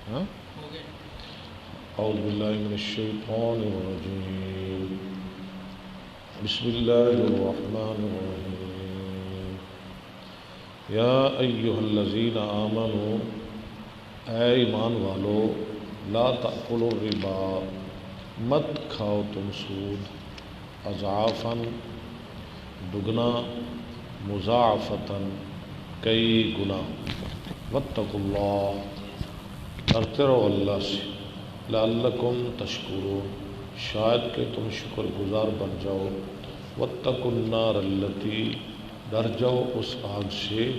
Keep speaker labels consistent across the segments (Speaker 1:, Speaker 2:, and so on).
Speaker 1: ہاں؟ اعوذ باللہ من الشیطان الرجیم بسم اللہ الرحمن الرحیم یا ایہا الذین آمنوا اے ایمان والو لا تأکلوا الربا مت کھاؤ تم سود اضعافا دگنا مضاعفتاً کئی گنا واتقوا اللہ ڈرتے رہو اللہ سے لعلکم تشکرون شاید کہ تم شکر گزار بن جاؤ واتقوا النار التی ڈر جاؤ اس آگ سے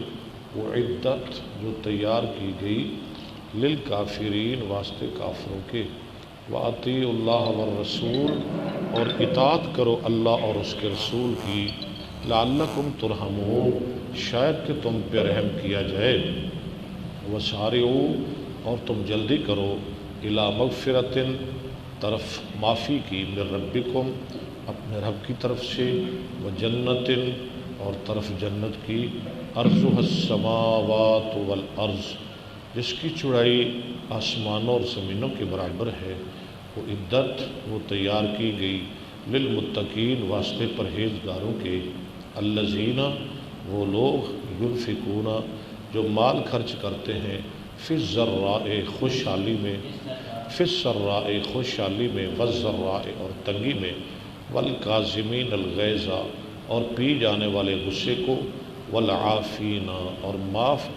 Speaker 1: اعدت جو تیار کی گئی للکافرین واسطے کافروں کے واطیعوا اللہ والرسول اور اطاعت کرو اللہ اور اس کے رسول کی لعلکم ترحمون شاید کہ تم پہ رحم کیا جائے وسارعوا اور تم جلدی کرو الی مغفرۃ طرف معافی کی من ربکم اپنے رب کی طرف سے وجنت اور طرف جنت کی عرضها السماوات والارض جس کی چوڑائی آسمانوں اور زمینوں کے برابر ہے وہ عدت وہ تیار کی گئی للمتقین واسطے پرہیزگاروں کے الذین وہ لوگ ينفقون جو مال خرچ کرتے ہیں فی الضراء خوشحالی میں فی السراء خوشحالی میں والضراء اور تنگی میں والکاظمین الغیظ اور پی جانے والے غصے کو والعافین اور معاف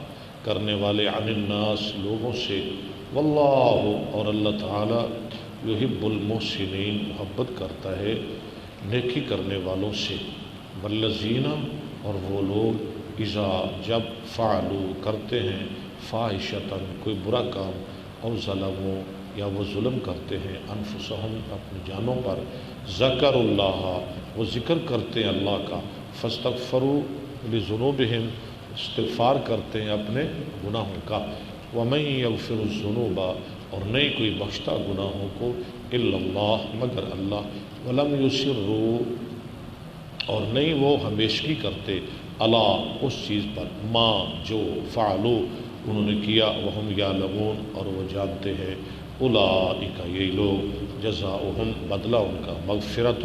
Speaker 1: کرنے والے عن الناس لوگوں سے واللہ اور اللہ تعالی یحب المحسنین محبت کرتا ہے نیکی کرنے والوں سے والذین اور وہ لوگ اذا جب فعلوا کرتے ہیں فاحشتاً کوئی برا کام او ظلموا یا وہ ظلم کرتے ہیں انفسہم اپنی جانوں پر ذکر اللہ وہ ذکر کرتے ہیں اللہ کا فاستغفروا لذنوبہم استغفار کرتے ہیں اپنے گناہوں کا ومن یغفر الذنوب اور نہیں کوئی بخشتا گناہوں کو الا اللہ مگر اللہ ولم یصروا اور نہیں وہ ہمیشگی کرتے اللہ اس چیز پر ما جو فعلوا انہوں نے کیا وہم یعلمون اور وہ جانتے ہیں اولئک یہی لوگ جزاؤہم بدلہ ان کا مغفرت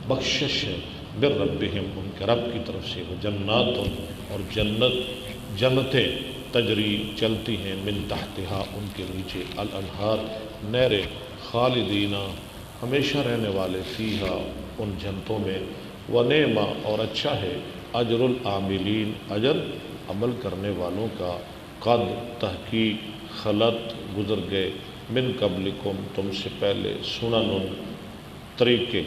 Speaker 1: بخشش ہے بربہم ان کے رب کی طرف سے وجنات اور جنتیں تجری چلتی ہیں من تحتہا ان کے نیچے الانہار نہریں خالدین ہمیشہ رہنے والے فیہا ان جنتوں میں ونعم اور اچھا ہے اجر العاملین اجر عمل کرنے والوں کا قد تحقیق خلط گزر گئے من قبلکم تم سے پہلے سنن طریقے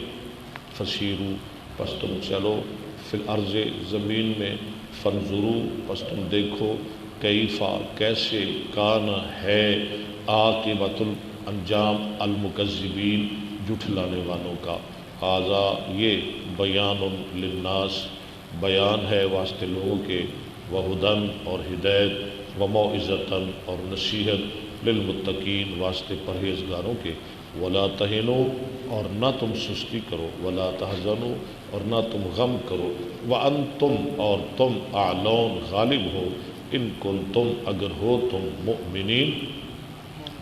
Speaker 1: فسیرو پس تم چلو فی الارض زمین میں فانظروا پس تم دیکھو کیفا کیسے کان ہے عاقبۃ الانجام المکذبین جھٹلانے والوں کا ھذا یہ بیان للناس بیان ہے واسطے لوگوں کے وہدن اور ہدایت وموعظۃ اور نصیحت للمتقین واسطے پرہیزگاروں کے ولا تہنوا اور نہ تم سستی کرو ولا تحزنوا اور نہ تم غم کرو وانتم اور تم اعلون غالب ہو ان کنتم اگر ہو تم مؤمنین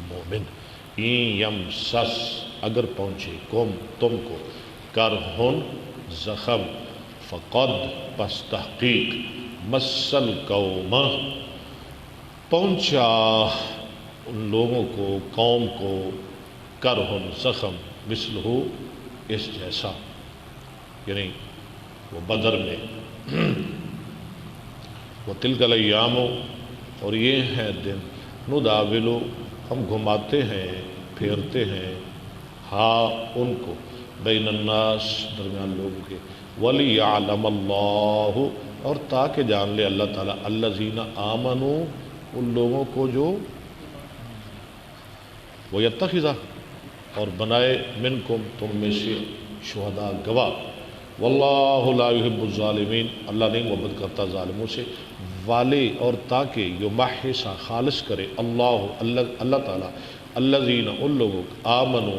Speaker 1: مومن این یمسس اگر پہنچے کم تم کو کرہن زخم فقد پس تحقیق مسل قوم پہنچا ان لوگوں کو قوم کو کرہن زخم مثلہ اس جیسا یعنی وہ بدر میں وہ تلک الایام اور یہ ہیں دن نداولو ہم گھماتے ہیں پھیرتے ہیں ہاں ان کو بین الناس درمیان لوگوں کے وَلِيَعْلَمَ اللَّهُ اور تاکہ جان لے اللہ تعالیٰ الَّذِينَ آمَنُوا ان لوگوں کو جو وَيَتَّخِذَ اور بنائے منکم تم میں سے شہداء گواہ واللہ لا يحب الظالمین اللہ نہیں محبت کرتا ظالموں سے والے اور تاکہ یمحص خالص کرے اللہ تعالیٰ الذین ان لوگوں آمنوا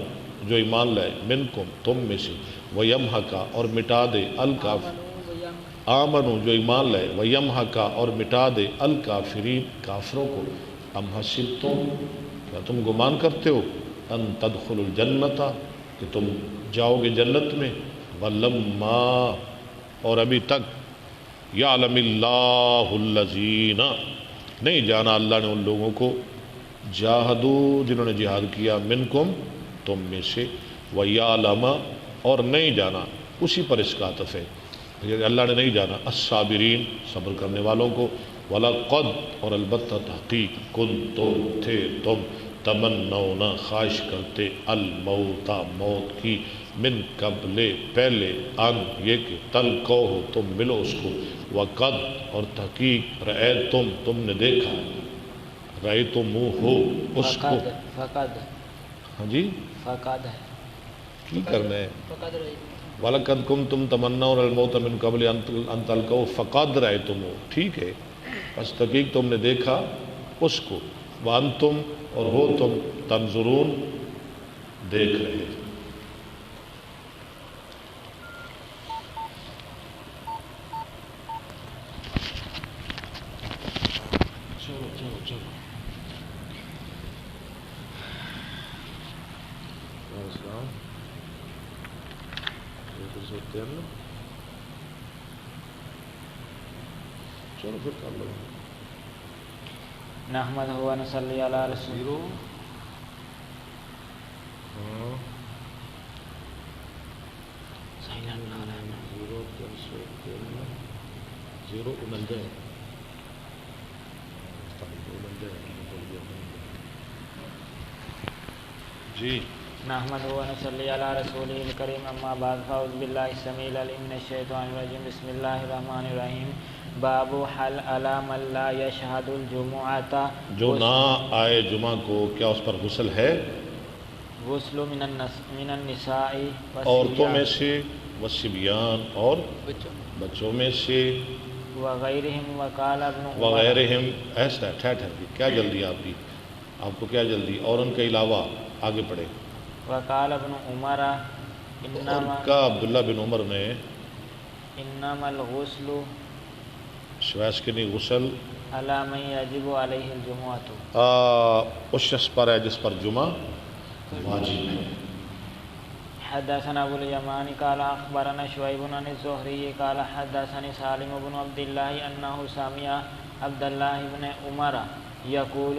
Speaker 1: جو ایمان لائے منکم تم میں سے ویمحق اور مٹا دے آمنوا جو ایمان لائے ویمحق اور مٹا دے الکافرین کافروں کو ام حسبتم کیا تم گمان کرتے ہو ان تدخلوا الجنت کہ تم جاؤ گے جنت میں؟ ولما اور ابھی تک یعلم اللہ الذین نہیں جانا اللہ نے ان لوگوں کو جاہدو جنہوں نے جہاد کیا منکم تم میں سے ویعلم اور نہیں جانا اسی پر اس کا عطف ہے اللہ نے نہیں جانا الصابرین صبر کرنے والوں کو وَلَقَدْ اور البتہ تحقیق کنتم تھے تم تمنون خواہش کرتے الموت موت کی من قبل پہلے ان یہ کہ تلقوہ تم ملو اس کو وقد اور تحقیق رأیتم تم نے دیکھا رأیتموہ اس کو
Speaker 2: فقد
Speaker 1: ہاں جی
Speaker 2: فقد ہے
Speaker 1: کی کرنا ہے
Speaker 2: فقد رہی
Speaker 1: وَلَقَدْ كُنْتُمْ تَمَنَّوْنَ الْمَوْتَ مِنْ قَبْلِ أَنْ تَلْقَوْهُ فَقَدْ رَأَيْتُمُوهُ ٹھیک ہے بس تحقیق تم نے دیکھا اس کو وَأَنْتُمْ اور ہو تم تنظرون دیکھ رہے چلو چلو چلو چلو پھر کر لو
Speaker 2: نحمدہ و نصلی علی رسول
Speaker 1: جی
Speaker 2: نحمدہ و نصلی علی رسولہ الکریم اما بعد فاعوذ باللہ السمیع العلیم من الشیطان الرجیم بسم اللہ الرحمن الرحیم باب حل علی من لا یشہد الجمعۃ
Speaker 1: جو نہ آئے جمعہ کو کیا اس پر غسل ہے؟
Speaker 2: غسل من النساء
Speaker 1: عورتوں میں سے والصبیان اور بچوں میں سے
Speaker 2: وغیرہم وقال ابن عمر
Speaker 1: وغیرہم ایسا ہے ٹھہر کیا جلدی آپ کو کیا جلدی اور ان کے علاوہ آگے پڑھے
Speaker 2: وقال ابن عمر
Speaker 1: اور کا عبداللہ بن عمر نے
Speaker 2: انما الغسل
Speaker 1: شویس کے نہیں غسل
Speaker 2: علی من یجب علیہ الجمعۃ
Speaker 1: اس شخص پر ہے جس پر جمعہ واجب ہے
Speaker 2: حدثنا ابو الیمان قال اخبرنا شعیب عن الزہری قال حدثني سالم بن عبد الله انه سمع عبد الله بن عمر يقول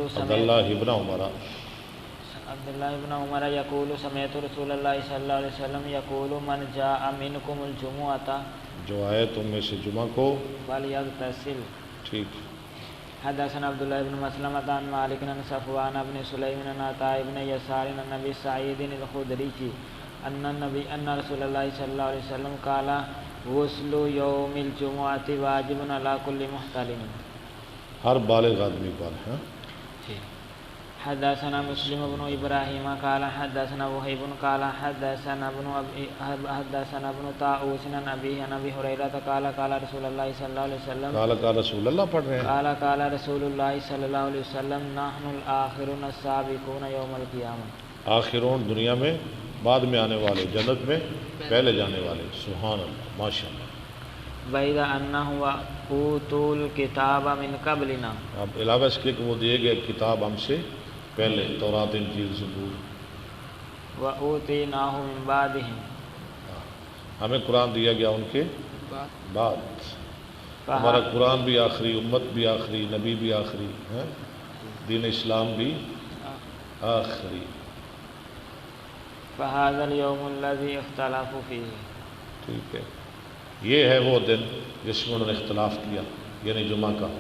Speaker 2: يقول سمعت رسول الله صلی اللہ علیہ وسلم يقول من جاء منكم الجمعة
Speaker 1: جو آئے تم میں سے جمعہ کو
Speaker 2: فليغتسل
Speaker 1: ٹھیک
Speaker 2: حدثنا عبد الله بن مسلمة عن مالك عن صفوان بن سليم عن عطاء بن يسار عن النبي سعيد الخدري ان رسول الله صلی اللہ علیہ وسلم قال غسل يوم الجمعة واجب على كل محتلم
Speaker 1: ہر بالغ آدمی پر ہے
Speaker 2: حدثنا مسلم بن ابراہیم قال حدثنا وہیب قال حدثنا ابن طاؤوس عن ابیہ عن ابی ہریرہ قال قال رسول اللہ صلی اللہ علیہ وسلم
Speaker 1: قال رسول اللہ پڑھ رہے ہیں
Speaker 2: قال رسول اللہ صلی اللہ علیہ وسلم نحن الآخرون السابقون یوم القیامہ
Speaker 1: آخرون دنیا میں بعد میں آنے والے جنت میں پہلے جانے والے سبحان اللہ ماشاء اللہ
Speaker 2: بَيْدَ أَنَّهُ وَأُوتُوا الْكِتَابَ مِنْ قَبْلِنَا
Speaker 1: اب علاوہ اس کے کہ وہ دیے گئے کتاب ہم سے پہلے تورات انجیل زبور
Speaker 2: وَأُوتِينَاهُ مِنْ بَعْدِهِمْ
Speaker 1: ہمیں قرآن دیا گیا ان کے بعد ہمارا قرآن بھی آخری امت بھی آخری نبی بھی آخری ہے دین اسلام بھی آخری
Speaker 2: فَهَذَا الْيَوْمُ الَّذِي اخْتَلَفُوا فِيهِ
Speaker 1: ٹھیک ہے یہ ہے وہ دن جس میں انہوں نے اختلاف کیا یعنی جمعہ کا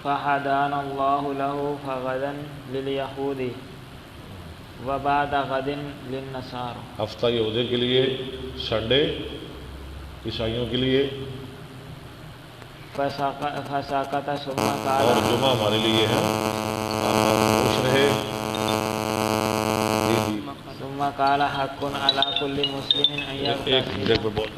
Speaker 2: فَهَدَانَ اللَّهُ لَهُ فَغَدًا لِلْيَهُودِ وَبَعْدَ غَدٍ لِلنَّصَارَى
Speaker 1: ہفتہ یہودے کے لیے سنڈے عیسائیوں کے لیے
Speaker 2: فَسَقَطَ ثُمَّ قَالَ
Speaker 1: اور جمعہ ہمارے لیے ہے خوش رہے
Speaker 2: ثم قال حق على كل مسلم ان يغتسل
Speaker 1: ایک بول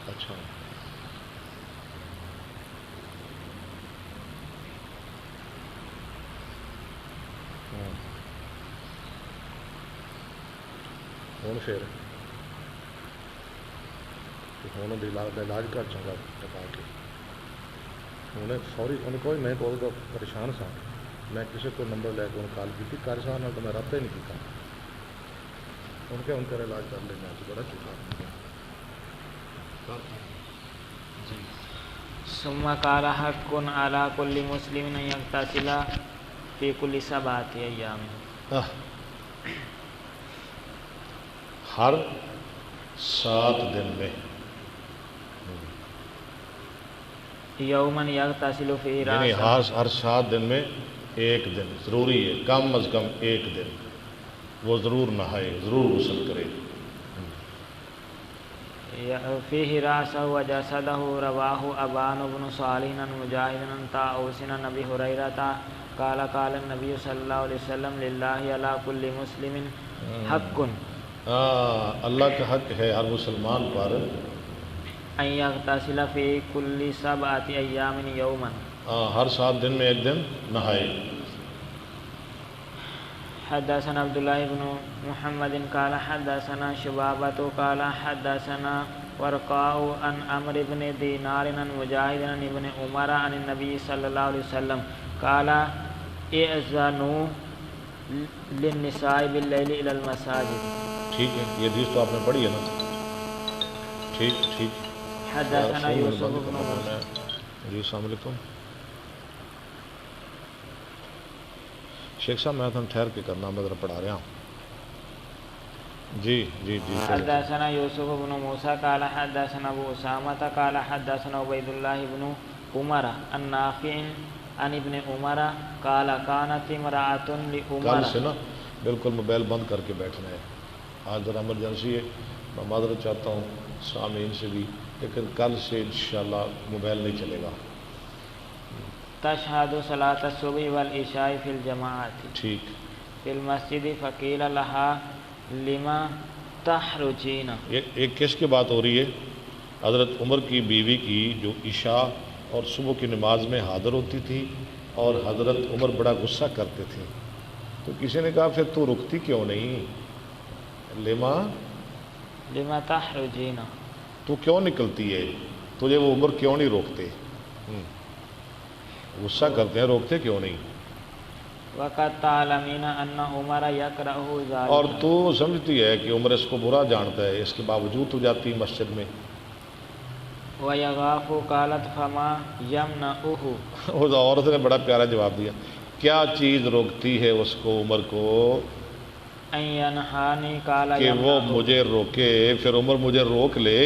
Speaker 1: اچھا ہوں پھر ہوں علاج کر چاہا ٹپا کے انہیں سوری انہیں کوئی میں بہت پریشان سا میں کسی کو نمبر لے کے انہیں کال کی کر صاحب تو میں رابطہ ہی نہیں کیا ان کے ان کا علاج کر لینا بڑا چکا
Speaker 2: ثم قال حق على كل مسلم ان يغتسل في كل 7 ايام
Speaker 1: ہر 7 دن میں
Speaker 2: یوما یغتسل فیہ
Speaker 1: یعنی
Speaker 2: راسہ
Speaker 1: ہر 7 دن میں ایک دن ضروری ہے، کم از کم ایک دن وہ ضرور نہائے، ضرور غسل کرے.
Speaker 2: فیہ راسہ وجسدہ رواہ ابان بن صالح عن مجاہد عن طاؤوس عن ابی ہریرہ قال قال النبی صلی اللہ علیہ وسلم للہ علی کل مسلم حق
Speaker 1: اللہ کا حق ہے ہر مسلمان پر
Speaker 2: ان یغتسل فی کل 7 ایام یوما
Speaker 1: ہر 7 دن میں ایک دن نہائے.
Speaker 2: حدثنا عبداللہ بن محمد قال حدثنا شبابۃ قال حدثنا ورقاء عن عمرو بن دینار عن مجاہد عن ابن عمر عن النبی صلی اللہ علیہ وسلم قال اذنوا للنساء باللیل الی المساجد.
Speaker 1: ٹھیک ہے، یہ حدیث تو آپ نے پڑھی ہے نا. ٹھیک.
Speaker 2: حدثنا یوسف بن موسیٰ.
Speaker 1: جی السلام علیکم شیخ صاحب، میں تو ٹھہر کے کرنا، میں ذرا پڑھا رہا ہوں. جی.
Speaker 2: حدثنا یوسف بن موسیٰ قال حدثنا ابو اسامہ قال حدثنا عبید اللہ بن عمر عن نافع عن ابن عمر قال كانت امرأة لعمر.
Speaker 1: کل سے نا بالکل موبائل بند کر کے بیٹھنا ہے. آج ذرا ایمرجنسی ہے، میں معذرت چاہتا ہوں سامعین سے بھی، لیکن کل سے انشاءاللہ موبائل نہیں چلے گا.
Speaker 2: تشہد صلاۃ الصبح والعشاء فی الجماعۃ
Speaker 1: ٹھیک.
Speaker 2: فی المسجد فقیل لها لما تحرجین.
Speaker 1: ایک کس کی بات ہو رہی ہے؟ حضرت عمر کی بیوی کی جو عشاء اور صبح کی نماز میں حاضر ہوتی تھی اور حضرت عمر بڑا غصہ کرتے تھے، تو کسی نے کہا پھر تو رکتی کیوں نہیں؟
Speaker 2: لما تحرجین،
Speaker 1: تو کیوں نکلتی ہے؟ تجھے وہ عمر کیوں نہیں روکتے؟ غصہ کرتے ہیں، روکتے کیوں نہیں؟
Speaker 2: وقد تعلمین ان عمر یکرہ ذلک،
Speaker 1: اور تو سمجھتی ہے کہ عمر اس کو برا جانتا ہے، اس کے باوجود تو جاتی مسجد میں.
Speaker 2: ویغاف قالت فما یمنعہ.
Speaker 1: اس عورت نے بڑا پیارا جواب دیا، کیا چیز روکتی ہے اس کو، عمر کو،
Speaker 2: ان ینہانی قال
Speaker 1: کہ وہ
Speaker 2: یمنعہ.
Speaker 1: مجھے روکے؟ پھر عمر مجھے روک لے.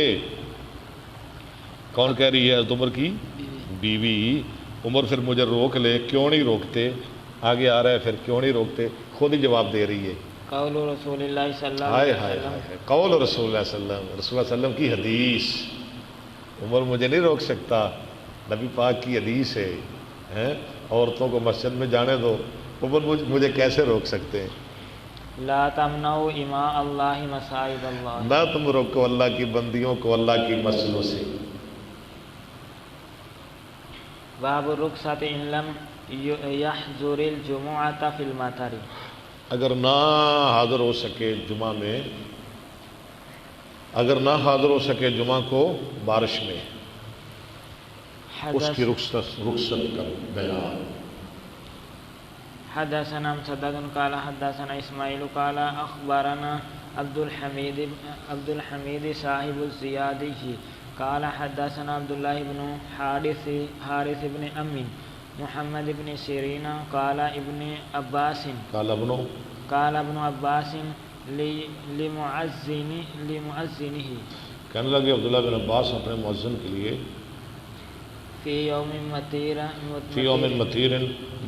Speaker 1: کون کہہ رہی ہے؟ عمر کی بیوی. عمر پھر مجھے روک لے، کیوں نہیں روکتے؟ آگے آ رہا ہے پھر کیوں نہیں روکتے، خود ہی جواب دے رہی ہے.
Speaker 2: قول رسول اللہ صلی اللہ
Speaker 1: ہائے
Speaker 2: علیہ
Speaker 1: ہائے
Speaker 2: وسلم.
Speaker 1: ہائے، قول رسول اللہ صلی اللہ علیہ وسلم کی حدیث. عمر مجھے نہیں روک سکتا، نبی پاک کی حدیث ہے. عورتوں کو مسجد میں جانے دو، عمر مجھے کیسے روک سکتے ہیں؟
Speaker 2: لا تمنعوا اماء اللہ مساجد اللہ.
Speaker 1: نہ تم روکو اللہ کی بندیوں کو اللہ کی مسجدوں سے.
Speaker 2: باب رخصت ان لم یحضر الجمعۃ فی المطر.
Speaker 1: اگر نہ حاضر ہو سکے جمعہ میں، اگر نہ حاضر ہو سکے جمعہ کو بارش میں، اس کی رخصت کا بیان.
Speaker 2: حدثنا مسدد قال حدثنا اسماعیل قال اخبرنا عبد الحمید صاحب الزیادی قال حدثنا عبداللہ بن حارث بن امی محمد بن سیرین قال ابن عباس لمؤذنہ،
Speaker 1: کہنے لگے عبداللہ بن عباس اپنے مؤذن کے لیے،
Speaker 2: فی یوم
Speaker 1: مطیر،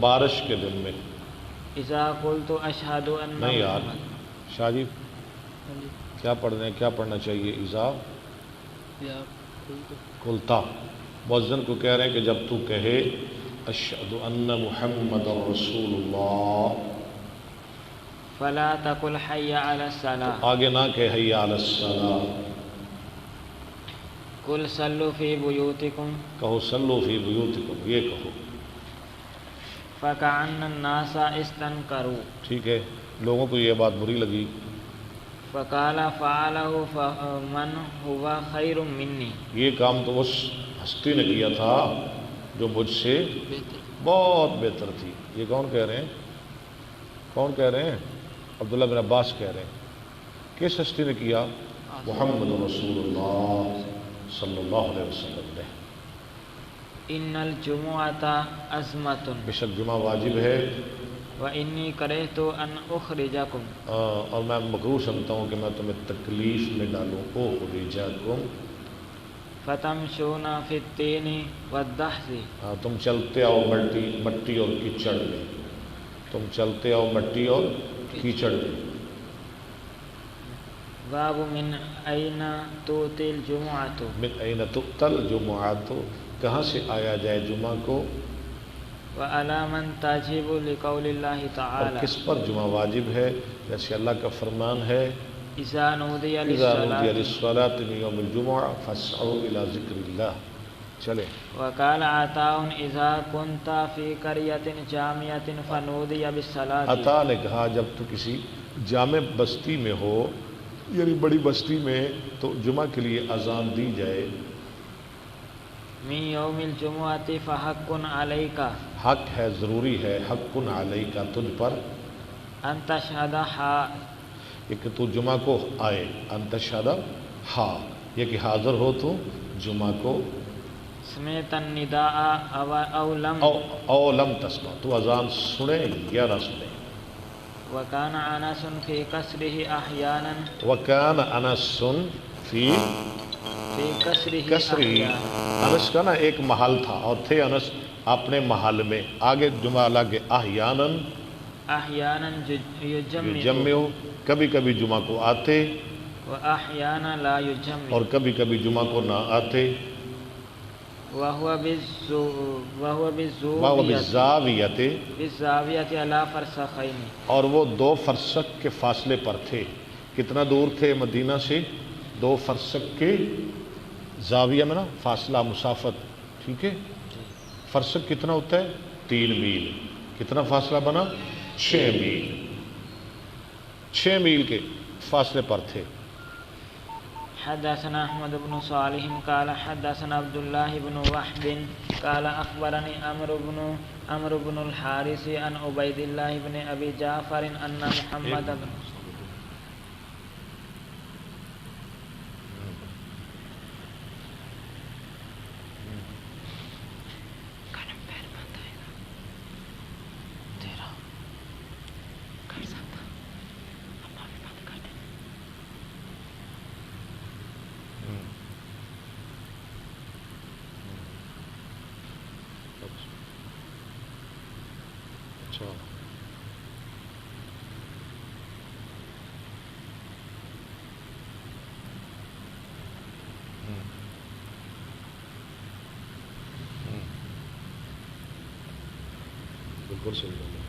Speaker 1: بارش کے دن میں.
Speaker 2: اذا قلت اشہد ان
Speaker 1: نہیں یار شاہ جی، کیا پڑھنا چاہیے؟ اذا قلتا، مؤذن کو کہہ رہے ہیں کہ جب تو کہے اشہد ان محمد رسول اللہ،
Speaker 2: فلا تقل حی علی الصلاۃ،
Speaker 1: آگے نہ کہ حی علی الصلاۃ.
Speaker 2: قل صلوا فی بیوتکم،
Speaker 1: کہو صلوا فی بیوتکم، یہ کہو.
Speaker 2: فکأن الناس استنکروا،
Speaker 1: ٹھیک ہے، لوگوں کو یہ بات بری لگی.
Speaker 2: فقال فعله من هو خیر منی،
Speaker 1: یہ کام تو اس ہستی نے کیا تھا جو مجھ سے بہت بہتر تھی. یہ کون کہہ رہے ہیں؟ کون کہہ رہے ہیں؟ عبداللہ بن عباس کہہ رہے ہیں. کس ہستی نے کیا؟ محمد رسول اللہ صلی اللہ علیہ وسلم نے.
Speaker 2: ان الجمعۃ عظمۃ
Speaker 1: بے شک جمعہ واجب ہے،
Speaker 2: وانی کرہت ان اخرجکم،
Speaker 1: اور میں مکروہ سمجھتا ہوں کہ میں تمہیں تکلیف میں ڈالوں. اخرجکم،
Speaker 2: فتمشون فی الطین والدحض،
Speaker 1: تم چلتے آؤ مٹی اور کیچڑ میں. تم چلتے آؤ مٹی اور کیچڑ میں.
Speaker 2: باب من این تؤتی الجمعۃ،
Speaker 1: من این تؤتی الجمعۃ، کہاں سے آیا جائے جمعہ کو،
Speaker 2: وعلی من تجب لقول اللہ
Speaker 1: اور
Speaker 2: تعالی،
Speaker 1: کس پر جمعہ واجب ہے، جیسے اللہ کا فرمان ہے
Speaker 2: اذا نودی
Speaker 1: اذا نودی
Speaker 2: للصلاۃ،
Speaker 1: للصلاۃ من یوم الجمعہ فاسعوا الی ذکر اللہ. چلے.
Speaker 2: وقال عطاء اذا كنت فی قریۃ جامعۃ فنودی بالصلاۃ،
Speaker 1: عطا نے کہا جب تو کسی جامع بستی میں ہو، یعنی بڑی بستی میں، تو جمعہ کے لیے اذان دی جائے.
Speaker 2: من یوم الجمعۃ فحق علیک
Speaker 1: حق ہے، ضروری ہے، حق علیک، تجھ پر،
Speaker 2: ان تشہد
Speaker 1: یہ کہ تو جمعہ کو آئے، ان تشہد ہاں، یہ کہ حاضر ہو تو جمعہ کو،
Speaker 2: سمعت النداء او لم،
Speaker 1: او لم تسمع، تو اذان سنے یا نہ سنے.
Speaker 2: وکان انس فی قصرہ احیانا،
Speaker 1: وکان انس فی
Speaker 2: قصرہ
Speaker 1: کسری،
Speaker 2: احیانا،
Speaker 1: انس کا نا ایک محل تھا، اور تھے انس اپنے محل میں. آگے جمعہ لگے احیانن،
Speaker 2: احیانا یجمع،
Speaker 1: یجمعو، کبھی کبھی جمعہ کو آتے،
Speaker 2: واحیانا لا یجمع،
Speaker 1: اور کبھی کبھی جمعہ کو نہ آتے.
Speaker 2: وهو
Speaker 1: وَهُوَ بِالزَّاوِيَةِ،
Speaker 2: بالزاویۃ علی فرسخین،
Speaker 1: اور وہ 2 فرسخ کے فاصلے پر تھے. کتنا دور تھے مدینہ سے؟ 2 فرسخ کے زاویہ میں نا فاصلہ، مسافت، ٹھیک ہے. فرسخ کتنا ہوتا ہے؟ 3 میل. کتنا فاصلہ بنا؟ 6 میل. 6 میل کے فاصلے پر تھے.
Speaker 2: حدثنا احمد بن صالح قال حدثنا عبد الله بن وهب قال اخبرني عمرو بن الحارث عن عبيد الله بن ابي جعفر ان محمد بن
Speaker 1: اچھا، بالکل صحیح بات ہے.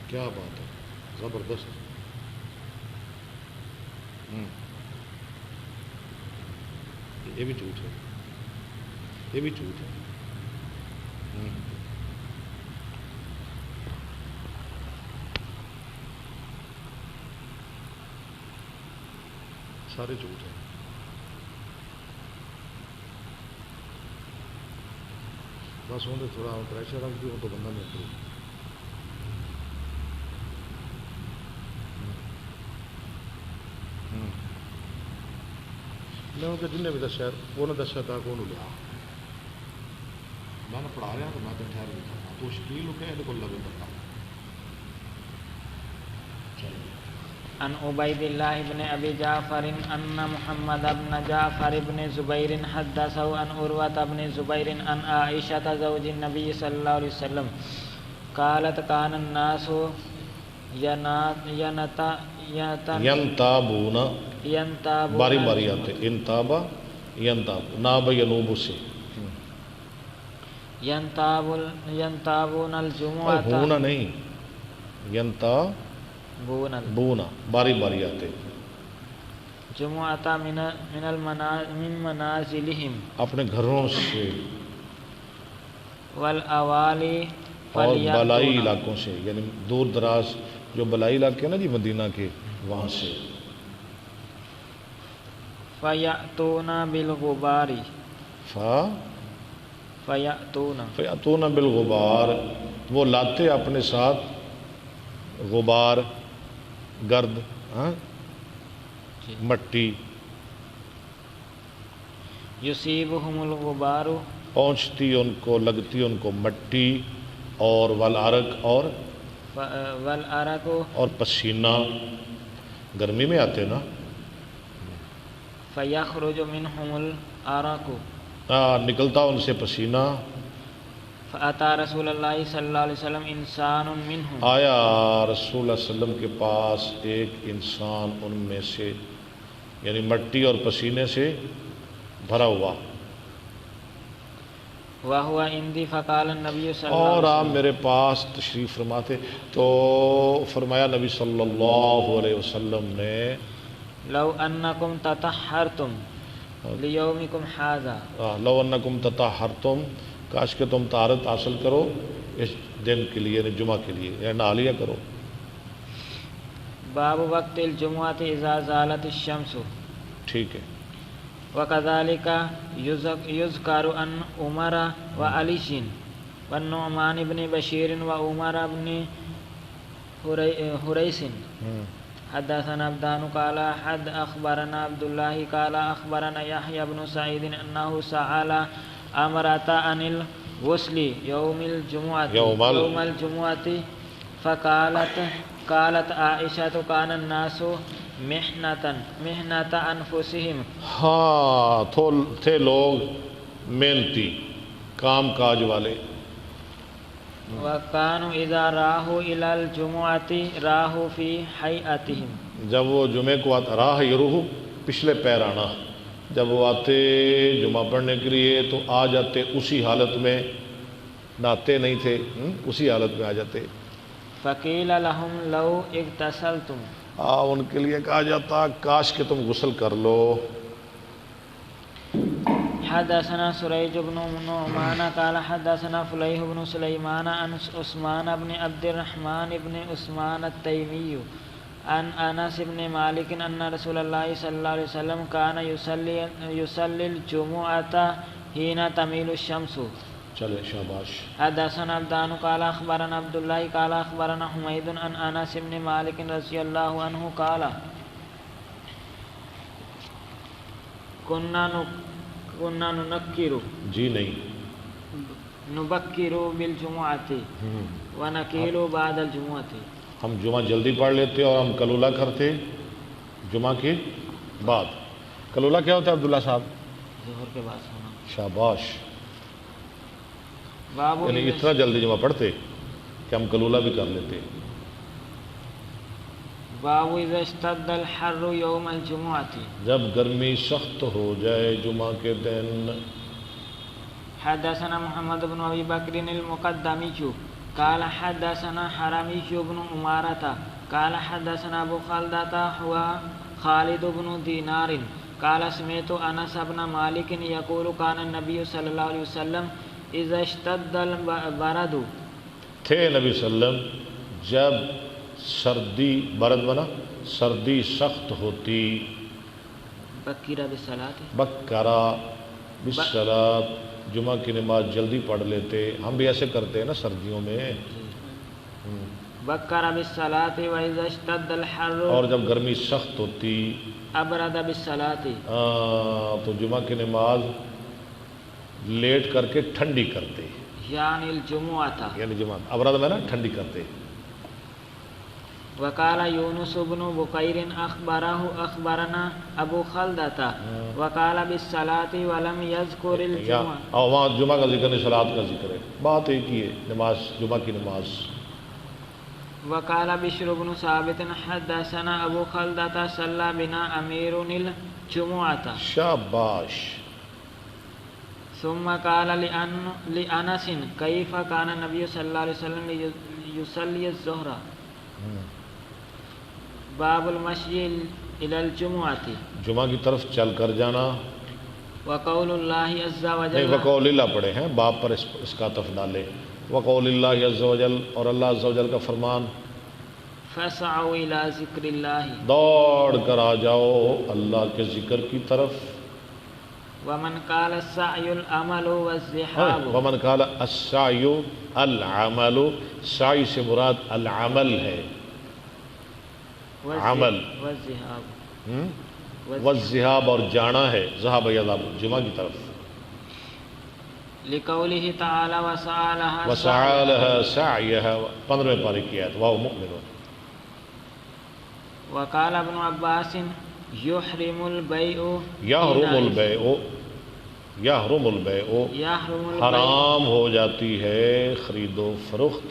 Speaker 1: کیا بات ہے، زبردست. یہ بھی جھوٹ ہے، یہ بھی جھوٹ ہے. سارے جھوٹ ہیں. بس ہوں تھوڑا پریشر رکھ دی تو بندہ نہیں کرے. میں کہ جن بھی دسیا وہ نے دسیا تھا کون لیا، میں نے پڑھا رہا تو میں تو ٹھہر بھی تھا تو شکیل ہو کے یہ کو لگے پڑھا.
Speaker 2: عن عبید اللہ بن ابی جعفر ان محمد بن جعفر بن زبیر حدثه عن عروة بن زبیر عن عائشة زوج النبی صلی اللہ علیہ وسلم قالت كان الناس
Speaker 1: ینتابون، باری باری آتے، انتابا ینتاب، ناب ینوب سے،
Speaker 2: ینتابون الجمعۃ،
Speaker 1: ہونا نہیں، بونا باری باری آتے،
Speaker 2: جمعۃ من منازلہم
Speaker 1: اپنے گھروں سے
Speaker 2: والاوالی
Speaker 1: اور بالائی علاقوں سے، یعنی دور دراز جو بالائی علاقے ہیں نا جی مدینہ کے، وہاں سے
Speaker 2: فیأتون بالغبار
Speaker 1: فیأتون بالغبار، وہ لاتے اپنے ساتھ غبار، گرد، مٹی،
Speaker 2: یصیبہم الغبار،
Speaker 1: پہنچتی ان کو، لگتی ان کو مٹی، اور والعرق،
Speaker 2: والعرق،
Speaker 1: اور پسینہ، گرمی میں آتے نا،
Speaker 2: فیخرج منہم العرق،
Speaker 1: نکلتا ان سے پسینہ،
Speaker 2: فأتی رسول اللہ صلی اللہ علیہ وسلم انسان منہم،
Speaker 1: آیا رسول اللہ صلی اللہ علیہ وسلم کے پاس ایک انسان ان میں سے، یعنی مٹی اور پسینے سے بھرا ہوا،
Speaker 2: وَهُوَ عِنْدِي فَقَالَ النَّبِيُّ صلی اللہ
Speaker 1: اور
Speaker 2: علیہ
Speaker 1: آپ
Speaker 2: وسلم،
Speaker 1: میرے پاس تشریف فرماتے تو فرمایا نبی صلی اللہ علیہ وسلم نے،
Speaker 2: لو انکم تطہرتم لیومکم ھذا،
Speaker 1: لو انکم تطہرتم، کاش کہ تم طہارت حاصل کرو اس دن کے لیے، یعنی جمعہ کے لیے، یعنی نہا لیا کرو۔
Speaker 2: باب وقت الجمعۃ اذا زالت الشمس،
Speaker 1: ٹھیک ہے،
Speaker 2: وَكَذَلِكَ يُذْكَرُ عن عمر وعلي والنعمان بن بشير وعمر بن حريث حدثنا عبدان قال حد اخبرنا عبد الله قال اخبرنا يحيى بن سعيد انه سأل امرأة عن الغسل يوم الجمعة فقالت عائشة كان الناس محنة انفسهم،
Speaker 1: ہاں تھے لوگ محنتی، کام کاج والے،
Speaker 2: وَكَانُوا إِذَا رَاحُوا إِلَى الْجُمُعَةِ رَاحُوا فِي حَيْئَتِهِمْ،
Speaker 1: جب وہ جمعے کو آتا، راہ یروح پچھلے پیر آنا، جب وہ آتے جمعہ پڑھنے کے لیے تو آ جاتے اسی حالت میں، نہاتے نہیں تھے، اسی حالت میں آ جاتے۔
Speaker 2: فَقِيلَ لَهُمْ لَوْ اغْتَسَلْتُمْ،
Speaker 1: ان کے لیے کہا جاتا کاش کہ تم غسل کر لو۔
Speaker 2: حدثنا سريج بن نعمان قال حدثنا فليح بن سليمان عن عثمان بن عبد الرحمن بن عثمان التيمي عن انس بن مالك ان رسول الله صلى الله عليه وسلم كان يصلي الجمعة حين تميل الشمس۔
Speaker 1: چلے شاباش۔
Speaker 2: حدثنا عبدان قال اخبرنا عبد الله قال اخبرنا حميد عن انس بن مالك رضي الله عنه قال كنا ننكر،
Speaker 1: جی نہیں،
Speaker 2: نبکر بالجمعۃ ونکیل بعد الجمعۃ،
Speaker 1: ہم جمعہ جلدی پڑھ لیتے اور ہم کلولہ کرتے جمعہ کے بعد۔ کلولہ کیا ہوتا ہے عبداللہ صاحب؟
Speaker 2: ظہر کے بعد سونا۔
Speaker 1: شاباش،
Speaker 2: باب
Speaker 1: یعنی اتنا جلدی جمعہ پڑھتے کہ ہم کلولہ بھی کر لیتے۔
Speaker 2: باب اذا اشتد الحر یوم الجمعۃ،
Speaker 1: جب گرمی سخت ہو جائے جمعہ کے دن۔
Speaker 2: حدثنا محمد بن ابی بکر المقدمی قال حدثنا حرمی بن عمارة قال حدثنا ابو خالدة هو خالد بن دینار قال سمعت انس بن مالک یقول كان النبی صلی اللہ علیہ وسلم اذا اشتد البرد،
Speaker 1: تھے نبی صلی اللہ علیہ وسلم جب سردی، برد بنا سردی سخت ہوتی،
Speaker 2: بکرہ بالصلاۃ،
Speaker 1: بکرا بالصلاۃ، جمعہ کی نماز جلدی پڑھ لیتے۔ ہم بھی ایسے کرتے ہیں نا سردیوں میں۔
Speaker 2: بکرہ بالصلاۃ واذا اشتد الحر،
Speaker 1: اور جب گرمی سخت ہوتی
Speaker 2: ابرد بالصلاۃ،
Speaker 1: تو جمعہ کی نماز لیٹ کر کے ٹھنڈی کرتے،
Speaker 2: یعنی الجمعہ،
Speaker 1: یعنی جمعہ ابرد میں نا ٹھنڈی کرتے۔
Speaker 2: وقال یونس بن بکیر اخبرنا ابو خلدة وقال بالصلاۃ ولم یذکر الجمعہ،
Speaker 1: اور وہاں جمعہ کا ذکر نہیں، صلاۃ کا ذکر ہے، بات ایک ہی ہے، نماز جمعہ کی نماز۔
Speaker 2: وقال بشر بن ثابت حدثنا ابو خلدة صلى بنا امیر الجمعة،
Speaker 1: شاباش۔
Speaker 2: ثم قال لانس كيف كان النبي صلى الله عليه وسلم يصلي الظهر، باب المشي الى الجمعة
Speaker 1: جمعہ کی طرف چل کر جانا.
Speaker 2: وقول اللہ عز
Speaker 1: نہیں،
Speaker 2: وجل
Speaker 1: وقول اللہ پڑھے ہیں، باب پر اس کا عطف ڈالے. وقول اللہ عز وجل، اور اللہ عز وجل کا فرمان،
Speaker 2: فسعوا الى ذکر اللہ
Speaker 1: دوڑ کر آ جاؤ اللہ کے ذکر کی طرف.
Speaker 2: ومن قال السعی العمل والذهاب
Speaker 1: ومن قال السعی العمل، سعی سے مراد العمل ہے، عمل.
Speaker 2: والذهاب
Speaker 1: والذهاب اور جانا ہے، ذهب یذهب جمعہ کی طرف.
Speaker 2: لقوله تعالی وسعى
Speaker 1: وسعى لها سعيها 15ویں پارے کی آیت، وهو مؤمن.
Speaker 2: وقال ابن عباس يحرم البيع
Speaker 1: یحرم البیع، یحرم البیع،
Speaker 2: يحرم البيع
Speaker 1: حرام ہو جاتی ہے خرید و فروخت.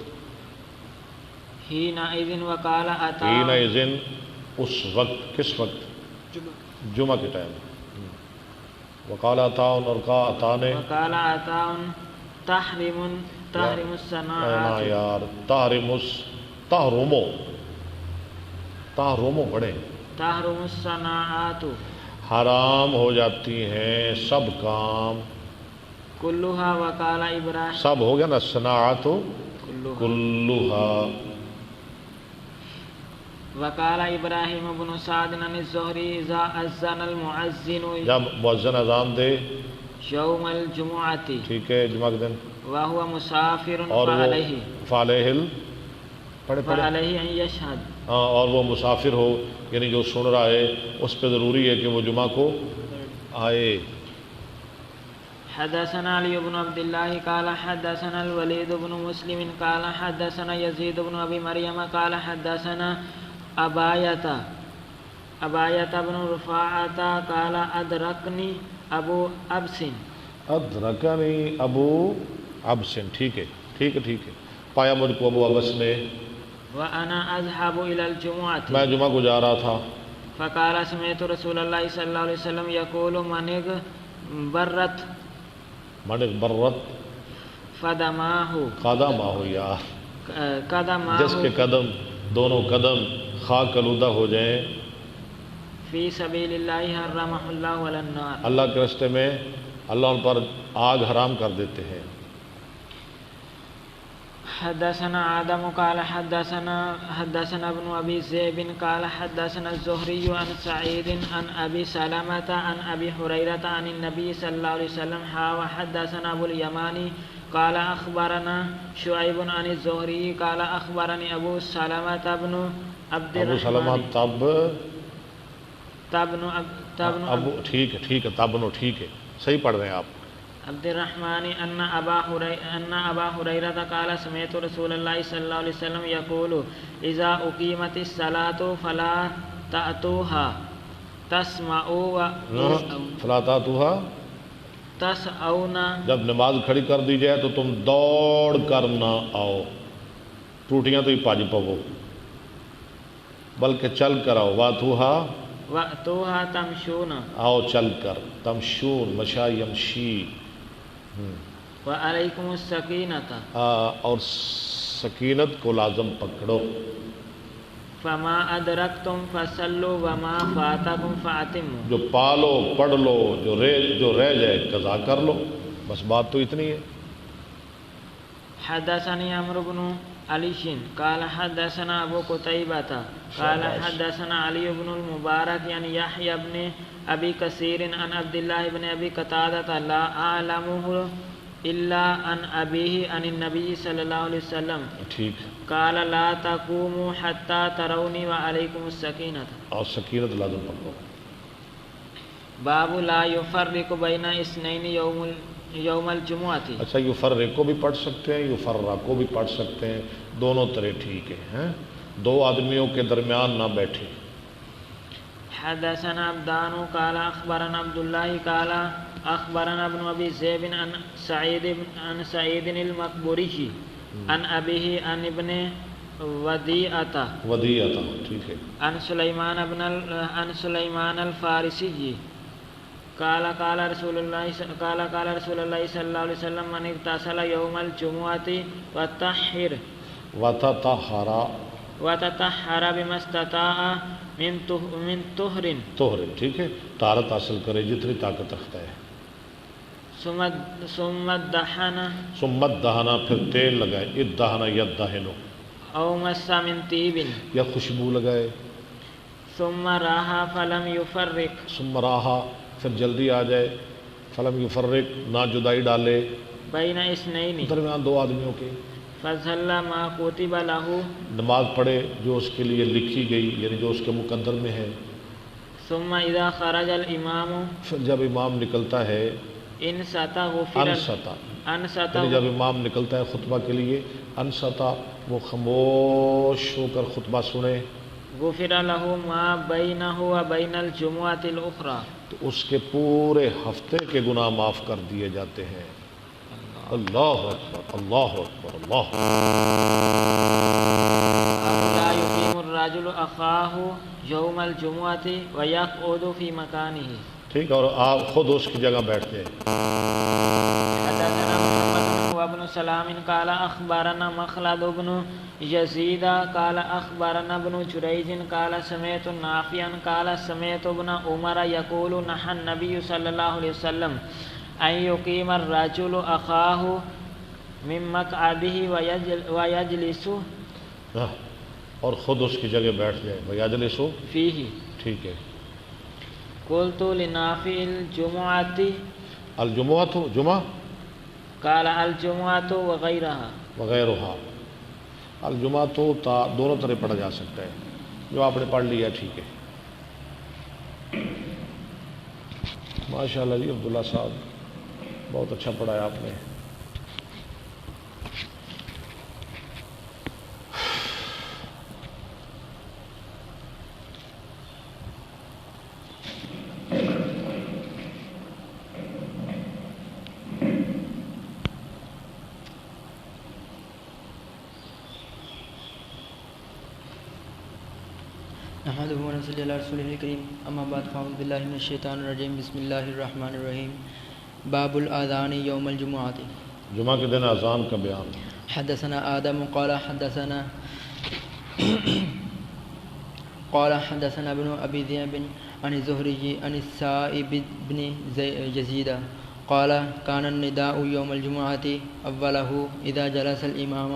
Speaker 2: حينئذ وقال عطاء
Speaker 1: حینئذ اس وقت، کس وقت؟ جمعہ کے ٹائم. وقال عطاء، اور کہا عطاء نے،
Speaker 2: وقال عطاء تحرم
Speaker 1: نا
Speaker 2: الصناعات
Speaker 1: یار، تحرمو پڑھیں،
Speaker 2: تحرم الصناعات
Speaker 1: حرام ہو جاتی ہیں سب کام.
Speaker 2: كلها وقال ابراہیم
Speaker 1: سب ہو گیا نا، صناعت
Speaker 2: كلها
Speaker 1: کلھا.
Speaker 2: وقال ابراہیم بن سعد عن الزہری اذا اذن المؤذن
Speaker 1: جب مؤذن اذان دے،
Speaker 2: یوم الجمعہ
Speaker 1: ٹھیک ہے، جمعہ کے دن،
Speaker 2: وهو مسافر
Speaker 1: اور وہ
Speaker 2: فعلیہ
Speaker 1: فعلیہ پڑھے
Speaker 2: فعلیہ ان یشہد،
Speaker 1: ہاں، اور وہ مسافر ہو، یعنی جو سن رہا ہے اس پہ ضروری ہے کہ وہ جمعہ کو آئے.
Speaker 2: حدثنا علی بن عبد اللہ قال حدثنا الولید بن مسلم قال حدثنا یزید بن ابی مریم قال حدثنا ابایت بن رفاعت قال ادرکنی ابو ابس،
Speaker 1: ادرکنی ابو ابس، ٹھیک ہے ٹھیک ہے ٹھیک ہے، پایا مجھ کو ابو ابس نے،
Speaker 2: وانا اذهب الى الجمعة
Speaker 1: میں جمعہ کو جا رہا تھا.
Speaker 2: فقال سمعت رسول اللہ صلی اللہ علیہ وسلم یقول من برت
Speaker 1: برت
Speaker 2: فدماہ
Speaker 1: قدمہ، یار
Speaker 2: قدماہ
Speaker 1: جس کے قدم، دونوں قدم خاک آلودہ ہو جائیں،
Speaker 2: فی سبیل اللہ حرمہ اللہ علی النار،
Speaker 1: اللہ کے راستے میں اللہ ان پر آگ حرام کر دیتے ہیں.
Speaker 2: حدثنا آدم قال حدثنا ابن ابی ذئب قال حدثنا الزہری عن سعید عن ابی سلمۃ عن ابی ہریرۃ عن النبی صلی اللہ علیہ وسلم وحدثنا ابو الیمانی قال اخبرنا شعیب عن الزہری قال اخبرنی ابو سلمۃ بن عبد
Speaker 1: ابو سلمہ
Speaker 2: تبن
Speaker 1: ابو، ٹھیک ہے ٹھیک ہے، تبنو، ٹھیک ہے، صحیح پڑھ رہے ہیں آپ.
Speaker 2: عبد الرحمن ان ابا ہریرہ قال سمعت رسول اللہ صلی اللہ علیہ وسلم یقول اذا اقیمت الصلاۃ فلا تأتوها تسمعوا
Speaker 1: فلا تأتوها،
Speaker 2: تسعون،
Speaker 1: جب نماز کھڑی کر دی جائے تو تم دوڑ کر نہ آؤ، ٹوٹیاں تو ہی پاج پو، بلکہ چل کر آؤ.
Speaker 2: وأتوها تمشون،
Speaker 1: آؤ چل کر، تمشون مشا یمشی،
Speaker 2: وعلیکم السکینۃ،
Speaker 1: اور سکینت کو لازم پکڑو.
Speaker 2: فما ادرکتم فصلوا وما فاتکم فاتموا،
Speaker 1: جو پالو پڑھ لو، جو رہ جائے قضا کر لو، بس بات تو اتنی ہے.
Speaker 2: حدثني عمرو بن علي قال حدثنا ابو قتيبة قال حدثنا علي بن المبارك عن يحيى بن ابي كثير عن عبد الله بن ابي قتادة لا اعلمه الا عن ابيه عن النبي صلى الله عليه وسلم
Speaker 1: ٹھیک،
Speaker 2: قال لا تقوموا حتى تروني وعليكم السكينة،
Speaker 1: اور سکینت لازم پکڑو.
Speaker 2: باب لا يفرق بين اثنين یوم الجمعہ.
Speaker 1: اچھا، یفرق کو بھی پڑھ سکتے ہیں، یفرق کو بھی پڑھ سکتے ہیں، دونوں طرح ٹھیک ہیں. دو آدمیوں کے درمیان نہ بیٹھے.
Speaker 2: حدثنا عبدان قال اخبرنا عبد الله قال اخبرنا ابن ابي ذئب عن سعيد المقبري عن ابيه عن ابن وديعة
Speaker 1: ٹھیک ہے،
Speaker 2: عن سليمان الفارسي قال قال رسول الله صلى الله عليه وسلم من اغتسل يوم الجمعة وطهر وتطهر بما استطاع من طهر
Speaker 1: طہر، ٹھیک ہے، طہارت حاصل کرے جتنی طاقت رکھتا ہے.
Speaker 2: ثم دہن
Speaker 1: ثم دہنا، پھر تیل لگائے، ادہنا یدہنو،
Speaker 2: او مس من طیب
Speaker 1: یا خوشبو لگائے.
Speaker 2: ثم راح فلم يفرق
Speaker 1: ثم راہا، پھر جلدی آ جائے. فلم یفرق، نہ جدائی ڈالے
Speaker 2: بین اثنین
Speaker 1: درمیان دو آدمیوں کے.
Speaker 2: فصلى ما كتب له
Speaker 1: نماز پڑھے جو اس کے لیے لکھی گئی، یعنی جو اس کے مقدر میں ہے.
Speaker 2: ثم اذا خرج الامام
Speaker 1: پھر جب امام نکلتا ہے،
Speaker 2: انصت غفر انصت
Speaker 1: یعنی جب امام نکلتا ہے خطبہ کے لیے، انصتا، وہ خاموش ہو کر خطبہ سنے،
Speaker 2: غفر له ما بينه وبين الجمعة الأخرى
Speaker 1: تو اس کے پورے ہفتے کے گناہ معاف کر دیے جاتے ہیں. اللہ اکبر، اللہ اکبر، اللہ اکبر.
Speaker 2: لا يقيم الرجل أخاه يوم الجمعة ويقعد في مكانه.
Speaker 1: ٹھیک، اور آپ خود اس کی جگہ بیٹھ جائیں.
Speaker 2: حدثنا محمد وابن سلام قال أخبرنا مخلد بن يزيد قال أخبرنا ابن جريج قال سمعت نافعا قال سمعت ابن عمر يقول نهى النبي صلى الله عليه وسلم أن يقيم الرجل أخاه من مقعده ويجلس
Speaker 1: اور خود اس کی جگہ بیٹھ جائے. وَيَجْلِسُ
Speaker 2: فيه.
Speaker 1: ٹھیک ہے.
Speaker 2: قلت لنافع الجمعة
Speaker 1: الجمعۃ، جمعہ،
Speaker 2: قال الجمعة وغيرها.
Speaker 1: وغیرها. الجمعہ تو دونوں طرح پڑھا جا سکتا ہے، جو آپ نے پڑھ لیا ٹھیک ہے. ماشاء اللہ جی، عبداللہ صاحب بہت اچھا پڑھایا آپ نے.
Speaker 3: نحمده ونصلي على رسوله الكريم اما بعد فاعوذ بالله من الشیطان الرجیم بسم اللہ الرحمن الرحیم. باب الاذان یوم الجمعۃ.
Speaker 1: جمعہ کے دن اذان کا بیان.
Speaker 3: حدثنا آدم قال حدثنا ابن ابي ذئب عن الزهري عن السائب بن يزيد قال كان النداء يوم الجمعة اوله اذا جلس الامام.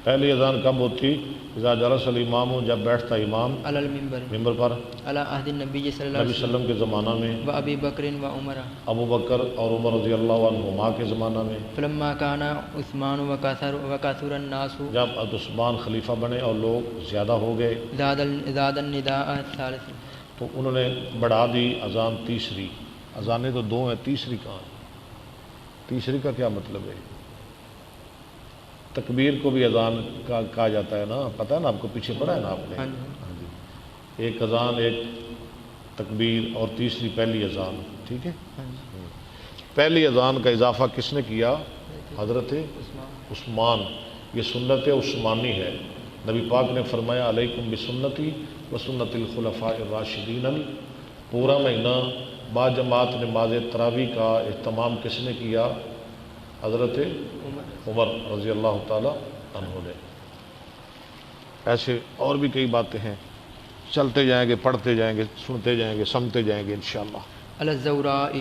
Speaker 1: پہلی اذان کب ہوتی؟ اذا جلس الامام، جب بیٹھتا امام
Speaker 3: على المنبر،
Speaker 1: ممبر پر،
Speaker 3: على عهد النبي صلی اللہ
Speaker 1: نبی
Speaker 3: علیہ
Speaker 1: صلی اللہ علیہ وسلم کے زمانہ میں،
Speaker 3: وسلم وابي بکر وعمر،
Speaker 1: ابو بکر اور عمر رضی اللہ عنہما کے زمانہ میں.
Speaker 3: فلما كان عثمان وكثر الناس
Speaker 1: جب عثمان خلیفہ بنے اور لوگ زیادہ ہو گئے،
Speaker 3: زاد النداء الثالث،
Speaker 1: تو انہوں نے بڑھا دی اذان تیسری. اذانیں تو دو ہیں، تیسری کہاں؟ تیسری کا کیا مطلب ہے؟ تکبیر کو بھی اذان کا کہا جاتا ہے نا، پتہ ہے نا آپ کو، پیچھے پڑھا ہے نا آپ نے.
Speaker 3: ہاں
Speaker 1: جی. ایک اذان، ایک تکبیر، اور تیسری پہلی اذان. ٹھیک ہے. پہلی اذان کا اضافہ کس نے کیا؟ حضرت عثمان. یہ سنت عثمانی ہے. نبی پاک نے فرمایا علیکم بسنتی و سنت الخلفاء الراشدین. پورا مہینہ با جماعت نماز تراویح کا اہتمام کس نے کیا؟ حضرت عمر رضی اللہ تعالی عنہ نے. ایسے اور بھی کئی باتیں ہیں، چلتے جائیں گے، پڑھتے جائیں گے، سنتے جائیں گے، سمجھتے جائیں گے انشاءاللہ.
Speaker 3: الزوراء.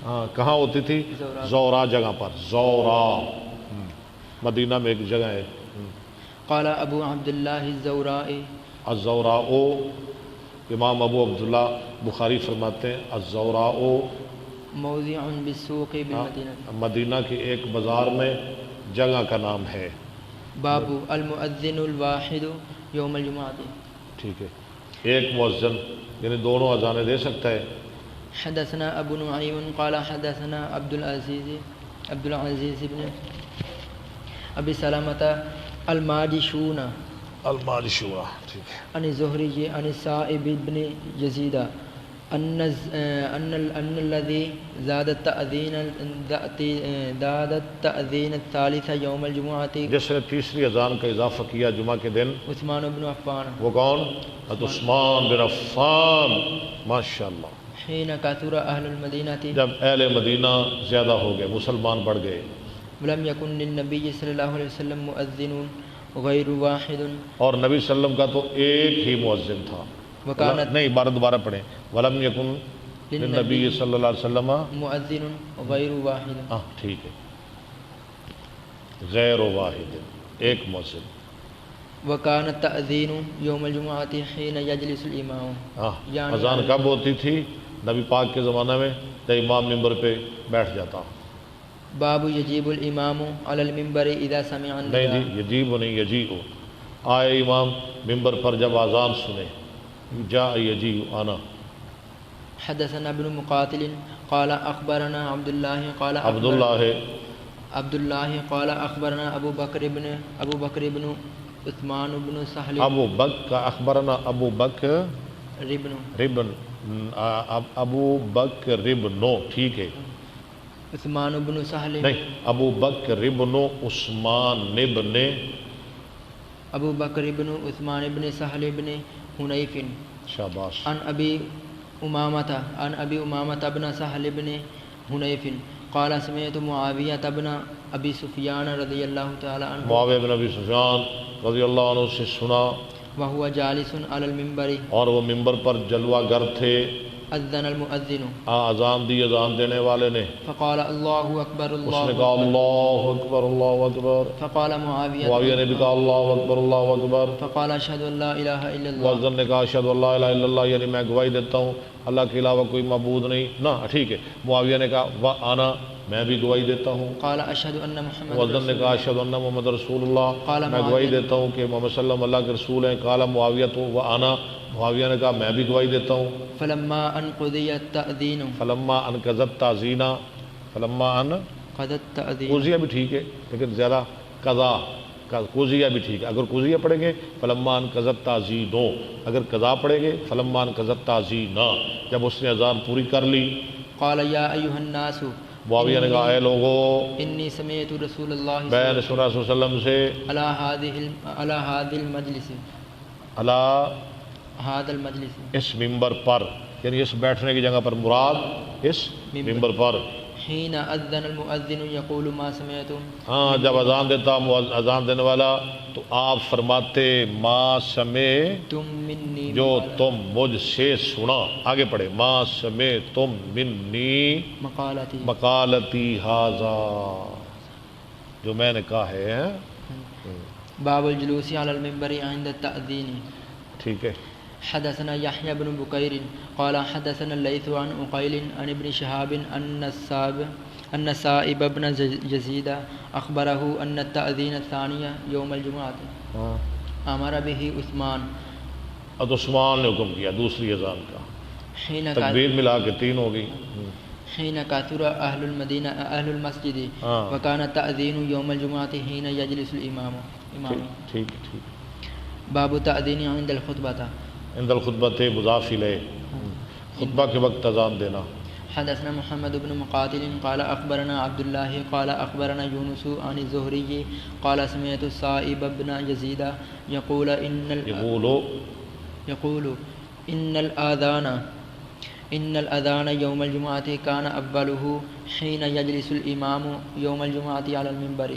Speaker 1: ہاں، کہاں ہوتی تھی؟ زورا جگہ پر. زورا مدینہ میں ایک جگہ ہے.
Speaker 3: قال ابو عبداللہ الزوراء.
Speaker 1: الزوراء، امام ابو عبداللہ بخاری فرماتے ہیں الزوراء
Speaker 3: موضع بالسوق بالمدینہ،
Speaker 1: مدینہ کی ایک بازار میں جگہ کا نام ہے.
Speaker 3: باب المؤذن الواحد یوم الجمعہ.
Speaker 1: ٹھیک ہے، ایک مؤذن یعنی دونوں اذانیں دے سکتا ہے.
Speaker 3: حدثنا ابو نعیم قال حدثنا عبد العزیز بن ابی سلامۃ الماجشون
Speaker 1: ٹھیک ہے.
Speaker 3: عن الزہری عن السائب بن یزید ان الذي زاد التأذین الثالث یوم الجمعہ،
Speaker 1: جس نے تیسری اذان کا اضافہ کیا جمعہ کے دن،
Speaker 3: عثمان بن عفان.
Speaker 1: وہ کون؟ عثمان بن عفان. ماشاءاللہ.
Speaker 3: حين كثر اهل المدینہ،
Speaker 1: جب اہل مدینہ زیادہ ہو گئے، مسلمان بڑھ گئے.
Speaker 3: ولم يكن للنبي صلی اللہ علیہ وسلم مؤذن غیر واحد
Speaker 1: اور نبی صلی اللہ علیہ وسلم کا تو ایک ہی مؤذن تھا.
Speaker 3: وکانت
Speaker 1: نہیں دوبارہ پڑھیں. ولم یکن للنبی صلی اللہ علیہ وسلم
Speaker 3: مؤذن غیر واحد.
Speaker 1: ہاں ٹھیک ہے، غیر واحد، ایک مؤذن.
Speaker 3: وکان التأذین یوم الجمعۃ حین یجلس الامام.
Speaker 1: ہاں اذان کب ہوتی تھی نبی پاک کے زمانے میں؟ جب امام ممبر پہ بیٹھ جاتا.
Speaker 3: باب یجیب الامام علی المنبر اذا سمع النداء.
Speaker 1: نہیں جی یجیب نہیں یجیء. آئے امام ممبر پر جب اذان سنے. جاء یجیء آنا.
Speaker 3: حدثنا ابن مقاتل قال اخبرنا عبد الله قال عبد الله قال اخبرنا ابو بکر ابن عثمان بن سہل.
Speaker 1: ابو بکر اخبرنا ابو بکر ربن ابو بکر ربنو. ٹھیک ہے،
Speaker 3: عثمان بن سہل.
Speaker 1: نہیں، ابو بکر ابن عثمان ابن
Speaker 3: ابو بکر ابن عثمان ابن سہل ابن حنیف.
Speaker 1: شاباش.
Speaker 3: عن ابی امامۃ ابن سہل ابن حنیف قال سمعت معاویہ ابن ابی سفیان رضی اللہ تعالی عنہ.
Speaker 1: معاویہ بن ابی سفیان رضی اللہ عنہ سے سنا.
Speaker 3: وہو جالس علی المنبر.
Speaker 1: اور وہ ممبر پر جلوہ گر تھے.
Speaker 3: اذن المؤذن.
Speaker 1: اذان دی اذان دینے والے نے.
Speaker 3: فقال اللہ اکبر
Speaker 1: اس
Speaker 3: اللہ.
Speaker 1: نے کہا اللہ اکبر اللہ اکبر.
Speaker 3: فقال
Speaker 1: معاویہ نے بھی کہا اللہ اکبر اللہ اکبر.
Speaker 3: فقال اشہد ان لا الہ الا اللہ.
Speaker 1: مؤذن نے کہا اشہد ان لا الہ الا اللہ، یعنی میں گواہی دیتا ہوں اللہ کے علاوہ کوئی معبود نہیں نا. ٹھیک ہے. معاویہ نے کہا وانا، میں بھی گواہی دیتا ہوں.
Speaker 3: قال اشہد ان محمد.
Speaker 1: مؤذن نے کہا اشہد ان محمد رسول اللہ، میں گواہی دیتا ہوں کہ محمد صلی اللہ علیہ وسلم اللہ کے رسول ہیں. قال معاویہ تو وانا، معاویہ نے کہا میں بھی گواہی دیتا ہوں.
Speaker 3: فلما ان قضی التأذین.
Speaker 1: فلما ان قضت تعزینہ. فلما ان
Speaker 3: قضى التأذین.
Speaker 1: قضیہ بھی ٹھیک ہے لیکن زیادہ قضا، قضیہ بھی ٹھیک ہے. اگر قضیہ پڑھیں گے فلما ان قضت تعزینو، اگر قضا پڑھیں گے فلما ان قضت تعزینہ، جب اس نے اذان پوری کر لی.
Speaker 3: قال یا ایھا الناس.
Speaker 1: معاویہ نے کہا اے لوگو،
Speaker 3: انی سمعت رسول اللہ
Speaker 1: میں نے سنا صلی اللہ علیہ وسلم سے
Speaker 3: علی هذا المجلس.
Speaker 1: علی
Speaker 3: هذا المجلس.
Speaker 1: اس ممبر پر، یعنی اس بیٹھنے کی جگہ پر، مراد اس ممبر پر.
Speaker 3: حين اذن المؤذن يقول ما سمعتم.
Speaker 1: ہاں جب اذان دیتا اذان دینے والا تو آپ فرماتے ما سمعتم
Speaker 3: منی،
Speaker 1: جو تم مجھ سے سنا. آگے پڑھے ما سمعتم منی
Speaker 3: مقالتی
Speaker 1: مقالتی ھذا، جو میں نے کہا ہے.
Speaker 3: باب الجلوس على المنبر عند التأذين.
Speaker 1: ٹھیک ہے.
Speaker 3: حدثنا يحيى بن بكير قال حدثنا الليث عن عقيل عن ابن شهاب أن السائب بن يزيد أخبره أن التأذين الثانية يوم الجمعة أمر به عثمان.
Speaker 1: اب عثمان نے حکم کیا دوسری اذان کا.
Speaker 3: حين
Speaker 1: تکبیر ملا کے تین ہو گئی.
Speaker 3: حين كثر أهل المدينة أهل المسجد وكان التأذين يوم الجمعة حين يجلس الإمام.
Speaker 1: ٹھیک ٹھیک.
Speaker 3: باب التأذين عند الخطبة.
Speaker 1: عند الخطبۃ مضاف الیہ، خطبہ کے وقت اذان دینا.
Speaker 3: حدثنا محمد بن مقاتل قال اخبرنا عبد الله قال اخبرنا يونس عن الزهري قال سمعت السائب بن يزيد يقول ان الاذان يوم الجمعة كان اوله حين يجلس الامام يوم الجمعة على المنبر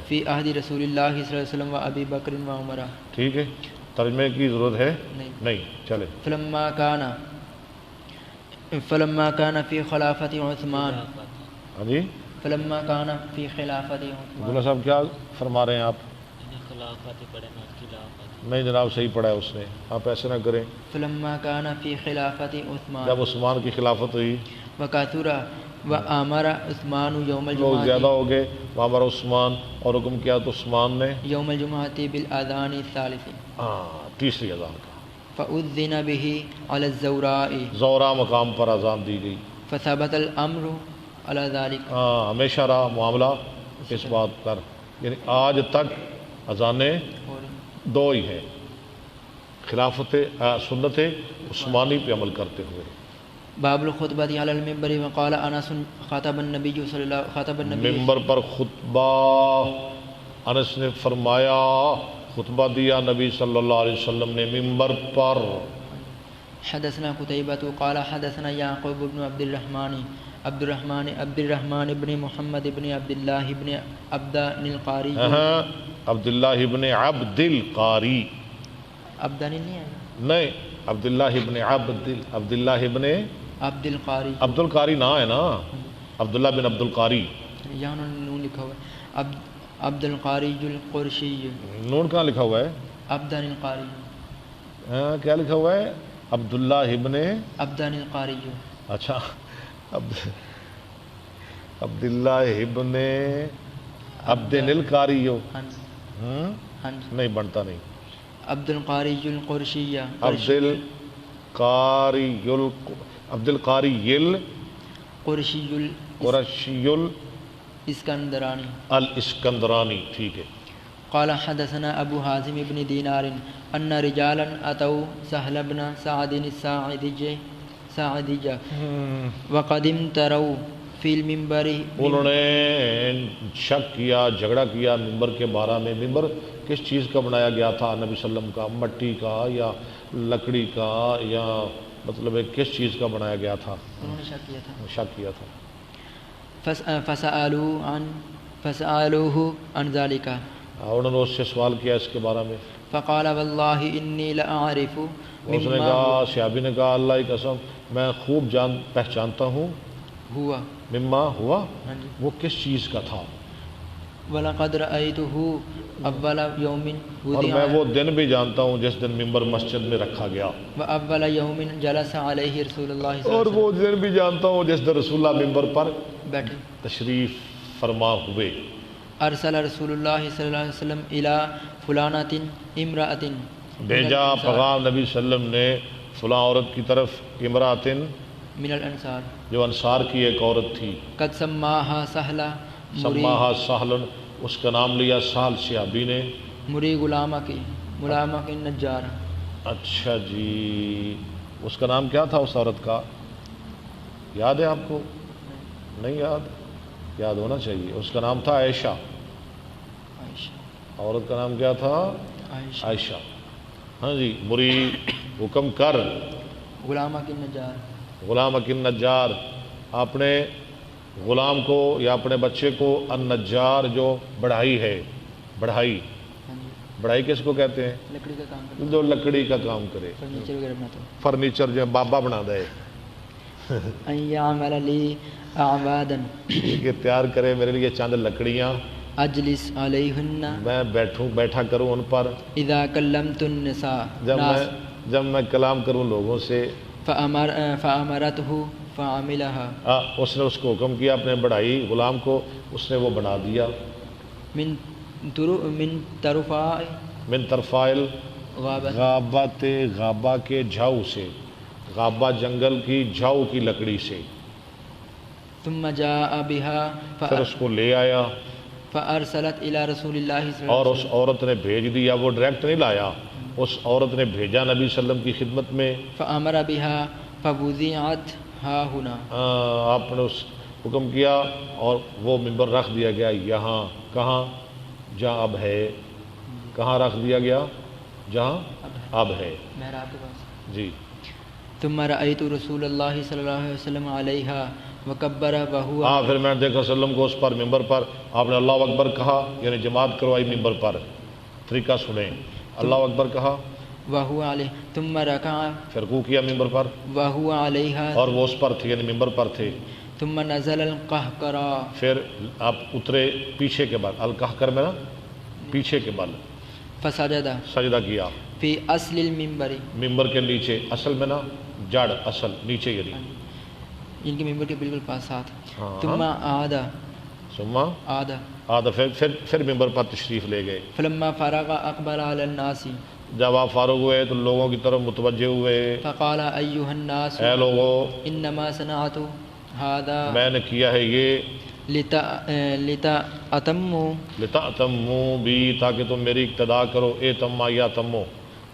Speaker 3: في عهد رسول الله صلى الله عليه وسلم وابي بكر وعمر.
Speaker 1: ٹھیک ہے. ترجمے کی ضرورت ہے نہیں. چلے.
Speaker 3: فلما كان في خلافة عثمان.
Speaker 1: ہاں جی.
Speaker 3: فلما كان في خلافة عثمان.
Speaker 1: عبداللہ صاحب کیا فرما رہے ہیں آپ؟ نہیں جناب صحیح پڑھا ہے اس نے، آپ ایسے نہ کریں.
Speaker 3: فلما كان في خلافة عثمان.
Speaker 1: جب عثمان کی خلافت ہوئی.
Speaker 3: وكثر وامر عثمان يوم
Speaker 1: لوگ
Speaker 3: الجمعة.
Speaker 1: زیادہ ہو گئے. وامر عثمان، اور حکم کیا تو عثمان نے
Speaker 3: يوم الجمعة بالآذان الثالث.
Speaker 1: تیسری اذان کا.
Speaker 3: فأذن به على الزوراء.
Speaker 1: زورا مقام پر اذان دی گئی.
Speaker 3: فثبت الامر على ذلك.
Speaker 1: ہمیشہ رہا معاملہ اس بات پر، یعنی آج تک اذانیں دو ہی ہیں، خلافت سنت عثمانی پہ عمل کرتے ہوئے.
Speaker 3: باب الخطبة على المنبر وقال انس خطب النبي صلى الله خطب النبي.
Speaker 1: ممبر پر خطبہ، انس نے فرمایا خطبہ دیا نبی صلی اللہ علیہ وسلم نے ممبر پر.
Speaker 3: حدثنا قتيبة قال حدثنا يعقوب بن عبد الرحمن بن محمد بن عبد الله بن عبد القاري
Speaker 1: عبداللہ ابن عبد القاری،
Speaker 3: عبدانی نہیں ہے،
Speaker 1: نہیں عبداللہ ابن عبداللہ ابن
Speaker 3: عبد القاری،
Speaker 1: عبد القاری نہ ہے نا، عبداللہ بن عبد القاری،
Speaker 3: یہاں انہوں نے نون لکھا ہوا ہے، عبد القاری القرشی،
Speaker 1: نون کہاں لکھا ہوا ہے؟
Speaker 3: عبدان القاری،
Speaker 1: ہاں کیا لکھا ہوا ہے؟ عبداللہ ابن،
Speaker 3: عبدان القاری،
Speaker 1: اچھا عبداللہ ابن عبد القاری ہو،
Speaker 3: ہاں جی، ہاں جی،
Speaker 1: نہیں بنتا نہیں،
Speaker 3: عبد القاری القرشی،
Speaker 1: عبد القاری
Speaker 3: قرشی
Speaker 1: قرشی
Speaker 3: الاسکندرانی،
Speaker 1: الاسکندرانی، ٹھیک ہے۔
Speaker 3: قال حدثنا ابو حازم بن دینار ان رجالا اتوا سهل بن سعد الساعدی وقد امتروا فی المنبر،
Speaker 1: انہوں نے شک کیا، جھگڑا کیا ممبر کے بارے میں، ممبر کس چیز کا بنایا گیا تھا نبی صلی اللہ علیہ وسلم کا، مٹی کا یا لکڑی کا، یا مطلب ہے کس چیز کا بنایا گیا تھا؟
Speaker 3: انہوں نے شک کیا تھا،
Speaker 1: شک کیا تھا۔
Speaker 3: فسألوه عن ذلك،
Speaker 1: انہوں نے اس سے سوال کیا اس کے بارے میں،
Speaker 3: فقال والله انی لاعرف
Speaker 1: اس نے کہا، صحابی نے کہا اللہ کی قسم میں خوب پہچانتا ہوں،
Speaker 3: ہوا،
Speaker 1: مما ہوا،
Speaker 3: ہاں جی،
Speaker 1: وہ کس چیز کا تھا،
Speaker 3: وَلَقَدْ رَأَيْتُهُ أَوَّلَ يَوْمٍ
Speaker 1: اور میں وہ دن بھی جانتا ہوں جس دن ممبر مسجد میں رکھا گیا،
Speaker 3: وَأَوَّلَ يَوْمٍ جَلَسَ عَلَيْهِ رسول اللہ صلی
Speaker 1: اور
Speaker 3: اللہ
Speaker 1: وہ دن بھی جانتا ہوں جس دن رسول اللہ ممبر پر
Speaker 3: علیہ وسلم بیٹھے،
Speaker 1: تشریف فرما ہوئے۔
Speaker 3: ارسل رسول اللہ صلی اللہ علیہ وسلم الى فلانۃ امرأۃ،
Speaker 1: بھیجا پیغام نبی صلی اللہ علیہ وسلم نے فلاں عورت کی طرف، امراتن
Speaker 3: من الانصار،
Speaker 1: جو انصار کی ایک عورت تھی،
Speaker 3: قد سماها سہلا،
Speaker 1: سماہا سہلن، اس کا نام لیا سہل صحابی نے۔
Speaker 3: مری غلامہ کے نجار،
Speaker 1: اچھا جی، اس کا نام کیا تھا اس عورت کا؟ یاد ہے آپ کو؟ نہیں یاد؟ یاد ہونا چاہیے، اس کا نام تھا عائشہ۔
Speaker 3: عائشہ،
Speaker 1: عورت کا نام کیا تھا؟
Speaker 3: عائشہ،
Speaker 1: عائشہ۔ ہاں جی، مری حکم کر،
Speaker 3: غلامہ کے نجار،
Speaker 1: غلام اکن نجار، اپنے غلام کو یا اپنے بچے کو، النجار جو بڑھائی ہے، بڑھائی،
Speaker 3: ہاں جی،
Speaker 1: بڑھائی کس کو کہتے ہیں؟
Speaker 3: لکڑی کا کام کرتا،
Speaker 1: جو لکڑی کا کام کرے،
Speaker 3: فرنیچر وغیرہ بناتا،
Speaker 1: فرنیچر جو بابا بنا دے،
Speaker 3: ان یعمل لی اعبادا،
Speaker 1: کہ تیار کرے میرے لیے چند لکڑیاں،
Speaker 3: اجلس علیہن،
Speaker 1: میں بیٹھا کروں ان پر،
Speaker 3: اذا کلمت النساء،
Speaker 1: جب میں کلام کروں لوگوں سے،
Speaker 3: فامرتہ فعملها،
Speaker 1: اس نے اس کو حکم کیا اپنے بڑھائی غلام کو، اس نے وہ بنا دیا،
Speaker 3: من طرفاء
Speaker 1: من طرفائل
Speaker 3: غابت،
Speaker 1: غابت، غابہ کے جھاؤ سے، غابہ جنگل کی جھاؤ کی لکڑی سے،
Speaker 3: ثم جاء بها
Speaker 1: پھر اس کو لے آیا،
Speaker 3: فارسلت الى رسول اللہ صلی
Speaker 1: اور
Speaker 3: اللہ
Speaker 1: اس عورت نے بھیج دیا، وہ ڈائریکٹ نہیں لایا، اس عورت نے بھیجا نبی صلی اللہ علیہ وسلم کی خدمت میں،
Speaker 3: فامر بها فوضعت ها هنا،
Speaker 1: آپ نے اس حکم کیا اور وہ ممبر رکھ دیا گیا یہاں، کہاں؟ جہاں اب ہے، کہاں رکھ دیا گیا؟ جہاں اب ہے،
Speaker 3: محراب کے پاس،
Speaker 1: جی۔
Speaker 3: ثم رأيت رسول اللہ صلی اللہ علیہ وسلم علیہا وکبر وهو،
Speaker 1: ہاں پھر میں نے دیکھا صلی اللہ علیہ وسلم کو اس پر ممبر پر، آپ نے اللہ اکبر کہا، یعنی جماعت کروائی ممبر پر، طریقہ سنیں، اللہ اکبر کہا،
Speaker 3: وهو علیہ، ثم رکع
Speaker 1: پھر رکوع کیا ممبر پر،
Speaker 3: وهو علیہا،
Speaker 1: اور وہ اس پر تھے یعنی ممبر پر تھے،
Speaker 3: ثم نزل القہقرا،
Speaker 1: پھر آپ اترے پیچھے کے بل، القہقر میں نا پیچھے کے بل،
Speaker 3: فسجد
Speaker 1: سجدہ کیا
Speaker 3: فی اصل المنبر،
Speaker 1: ممبر کے نیچے، اصل میں نا جڑ، اصل نیچے یعنی،
Speaker 3: ان کے ممبر کے بالکل پاس ساتھ،
Speaker 1: ہاں،
Speaker 3: ثم عاد
Speaker 1: سما
Speaker 3: عاد
Speaker 1: آدھا پھر ممبر پر تشریف لے گئے،
Speaker 3: فلما فرغ اقبل علی الناس،
Speaker 1: جب آپ فارغ ہوئے تو لوگوں کی طرف متوجہ ہوئے،
Speaker 3: فقال ایها الناس
Speaker 1: اے لوگو
Speaker 3: انما صنعت هذا
Speaker 1: میں نے کیا ہے یہ،
Speaker 3: لتأتموا
Speaker 1: لتأتموا بی تاکہ تم میری اقتداء کرو، اے تما یا تمو،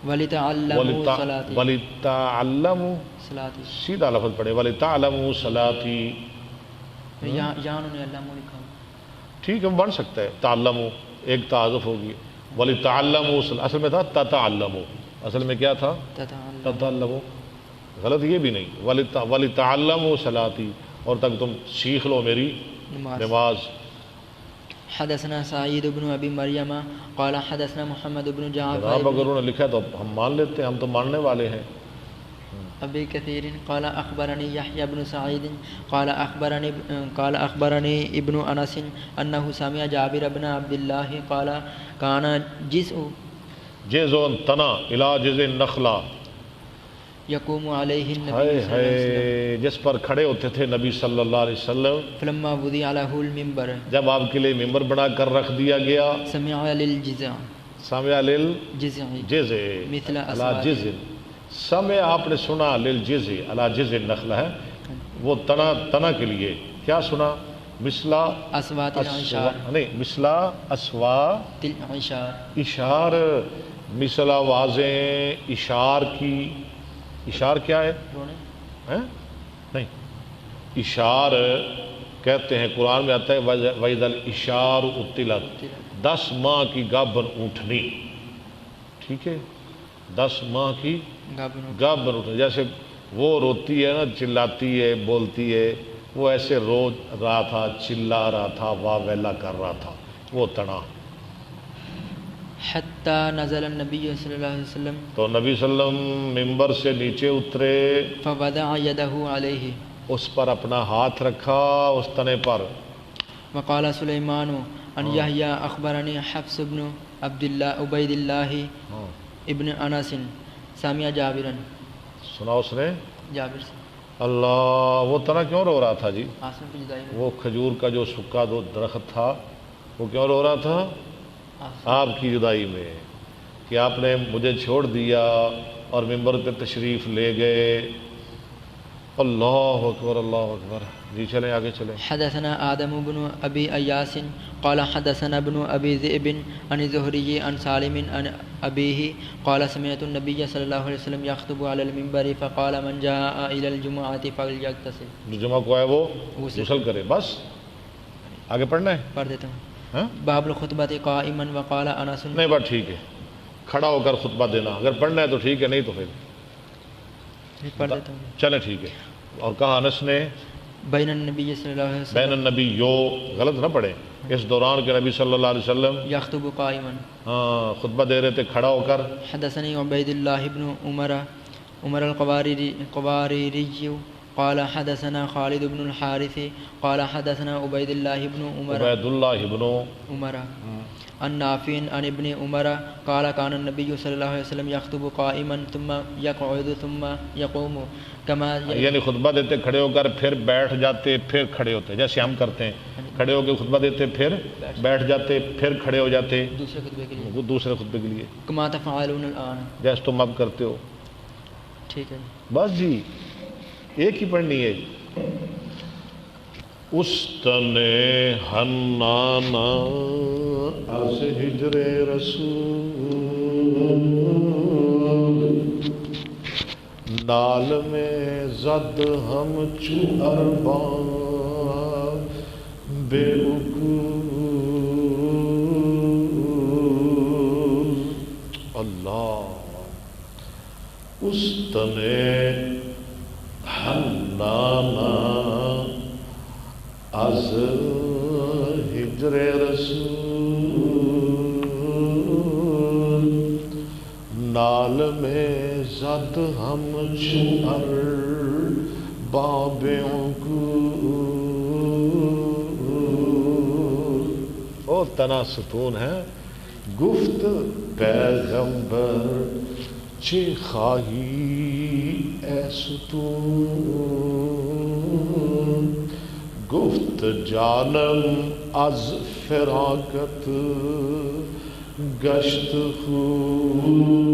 Speaker 3: ولتعلموا صلاتی،
Speaker 1: ولتعلموا،
Speaker 3: صلاتی،
Speaker 1: سیدھا لفظ پڑھے، ولتعلموا صلاتی،
Speaker 3: یہاں انہوں نے علموا لکھا،
Speaker 1: ٹھیک ہے بن سکتا ہے، تعلموا ایک تعارف ہوگی، ولتعلموا اصل میں تھا تتعلموا، اصل میں کیا تھا؟ تتعلموا، غلط یہ بھی نہیں، ولتعلموا صلاتی، اور تک تم سیکھ لو میری نماز،
Speaker 3: حدثنا سعید بن ابی مریم قال حدثنا محمد بن جعفر
Speaker 1: جناب اگر انہوں نے لکھا تو ہم مان لیتے ہیں، ہم تو ماننے والے ہیں.
Speaker 3: ابی کثیر قال اخبرنی یحیی بن سعید قال اخبرنی ابن انس انه سمع جابر بن عبد الله قال كان
Speaker 1: جزء تنا الى جزء النخلہ،
Speaker 3: یقوم علیہ النبی
Speaker 1: ہائے
Speaker 3: صلی اللہ علیہ وسلم
Speaker 1: ہائے، جس پر کھڑے ہوتے تھے نبی صلی اللہ علیہ وسلم.
Speaker 3: فلما وضع له المنبر
Speaker 1: جب آپ کے لیے ممبر بنا کر رکھ دیا گیا،
Speaker 3: سمع للجزع
Speaker 1: سامع
Speaker 3: جزع
Speaker 1: للجزء
Speaker 3: مثل
Speaker 1: علی
Speaker 3: اصوات
Speaker 1: جزء، سمع آپ نے سنا للجزء علی جزء النخلہ ہے، وہ تنا کے لیے کیا سنا؟ مثلا
Speaker 3: اصوات العشار
Speaker 1: نہیں، مثلا اصوات
Speaker 3: العشار
Speaker 1: اشار، مثل آوازیں اشار کی. اشار کیا ہے؟ نہیں، اشار کہتے ہیں قرآن میں آتا ہے وَإِذَا الْإِشَارُ اُطِّلَتْ، 10 ماہ کی گابن اونٹنی. ٹھیک ہے، 10 ماہ کی گابن اونٹنی. جیسے وہ روتی ہے نا، چلاتی ہے، بولتی ہے، وہ ایسے رو رہا تھا، چلا رہا تھا، واہ ویلا کر رہا تھا، وہ تنا.
Speaker 3: حتی نزل النبی صلی اللہ علیہ وسلم
Speaker 1: تو نبی صلی اللہ علیہ وسلم ممبر سے نیچے اترے،
Speaker 3: فوضع یدہ علیہ
Speaker 1: اس پر اپنا ہاتھ رکھا، اس تنے پر.
Speaker 3: وقال سلیمان ان یحیی اخبرنی حفص بن عبید اللہ ابن انس سمع جابرا.
Speaker 1: سنا اس نے
Speaker 3: جابر سے
Speaker 1: اللہ. وہ تنا کیوں رو رہا تھا جی؟
Speaker 3: آسم کی جدائی میں
Speaker 1: وہ کھجور کا جو سکا دو درخت تھا، وہ کیوں رو رہا تھا؟ آپ کی جدائی میں، کہ آپ نے مجھے چھوڑ دیا اور ممبر پہ تشریف لے گئے. اللہ اکبر، اللہ اکبر. جی چلیں آگے چلیں.
Speaker 3: حدثنا آدم بن ابی ایاس قال حدثنا ابن ابی ذئب عن زہری عن سالم عن ابیہ قال سمعت النبی صلی اللہ علیہ وسلم یخطب علی المنبر فقال من جاء الى الجمعۃ فلیغتسل.
Speaker 1: جو جمعہ کو آئے وہ غسل کرے. بس آگے پڑھنا ہے؟
Speaker 3: پڑھ دیتا ہوں.
Speaker 1: ہاں
Speaker 3: باب الخطبۃ قائما وقال انس.
Speaker 1: نہیں بات ٹھیک ہے، کھڑا ہو کر خطبہ دینا اگر پڑھنا ہے تو ٹھیک ہے، نہیں تو پھر
Speaker 3: پڑھ دیتا ہوں.
Speaker 1: چلیں ٹھیک ہے. اور کہا انس نے
Speaker 3: بین النبی صلی اللہ علیہ وسلم
Speaker 1: بین النبی یو، غلط نہ پڑھیں، اس دوران کے نبی صلی اللہ علیہ وسلم
Speaker 3: یخطب قائما.
Speaker 1: ہاں خطبہ دے رہے تھے کھڑا ہو کر.
Speaker 3: حدثني عبید اللہ بن عمر القواریری قال حدثنا خالد بن الحارث قال حدثنا عبید اللہ بن
Speaker 1: عبید اللہ بن
Speaker 3: عمر عن نافع عن ابن عمر قال كان النبي صلی اللہ علیہ وسلم يخطب قائما ثم يقعد ثم يقوم كما
Speaker 1: یعنی خطبہ دیتے کھڑے ہو کر، پھر بیٹھ جاتے، پھر کھڑے ہوتے، جیسے ہم کرتے ہیں، کھڑے ہو کے خطبہ دیتے، پھر بیٹھ جاتے، پھر کھڑے ہو جاتے
Speaker 3: دوسرے خطبے کے لیے،
Speaker 1: وہ دوسرے خطبے کے لیے،
Speaker 3: كما تفعلون الآن.
Speaker 1: جیسے تم اب کرتے ہو.
Speaker 3: ٹھیک ہے.
Speaker 1: بس جی ایک ہی پڑھنی ہے. استن حنانا از ہجر رسول، نال میں زد ہم چو ارباں بے عقول. اللہ. استن حنانا از ہجر رسول، نال میں زد ہم چو ارباب عقول. او تنا ستون ہے. گفت پیغمبر چه خواهی ای ستون، گفت جانم از فراقت گشت خون.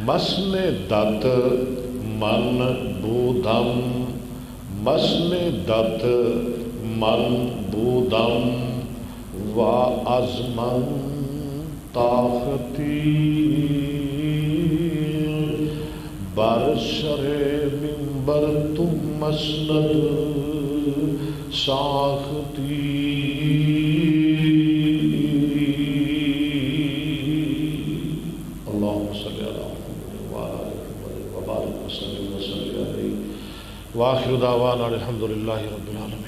Speaker 1: مسندت من بودم، مسندت من بودم و از من طاقتی، بر سر منبر تم مسند ساختی. اللهم صل على محمد وعلى آل محمد وبارك وسلم علیہ. وآخر دعوانا الحمد للہ رب العالمین.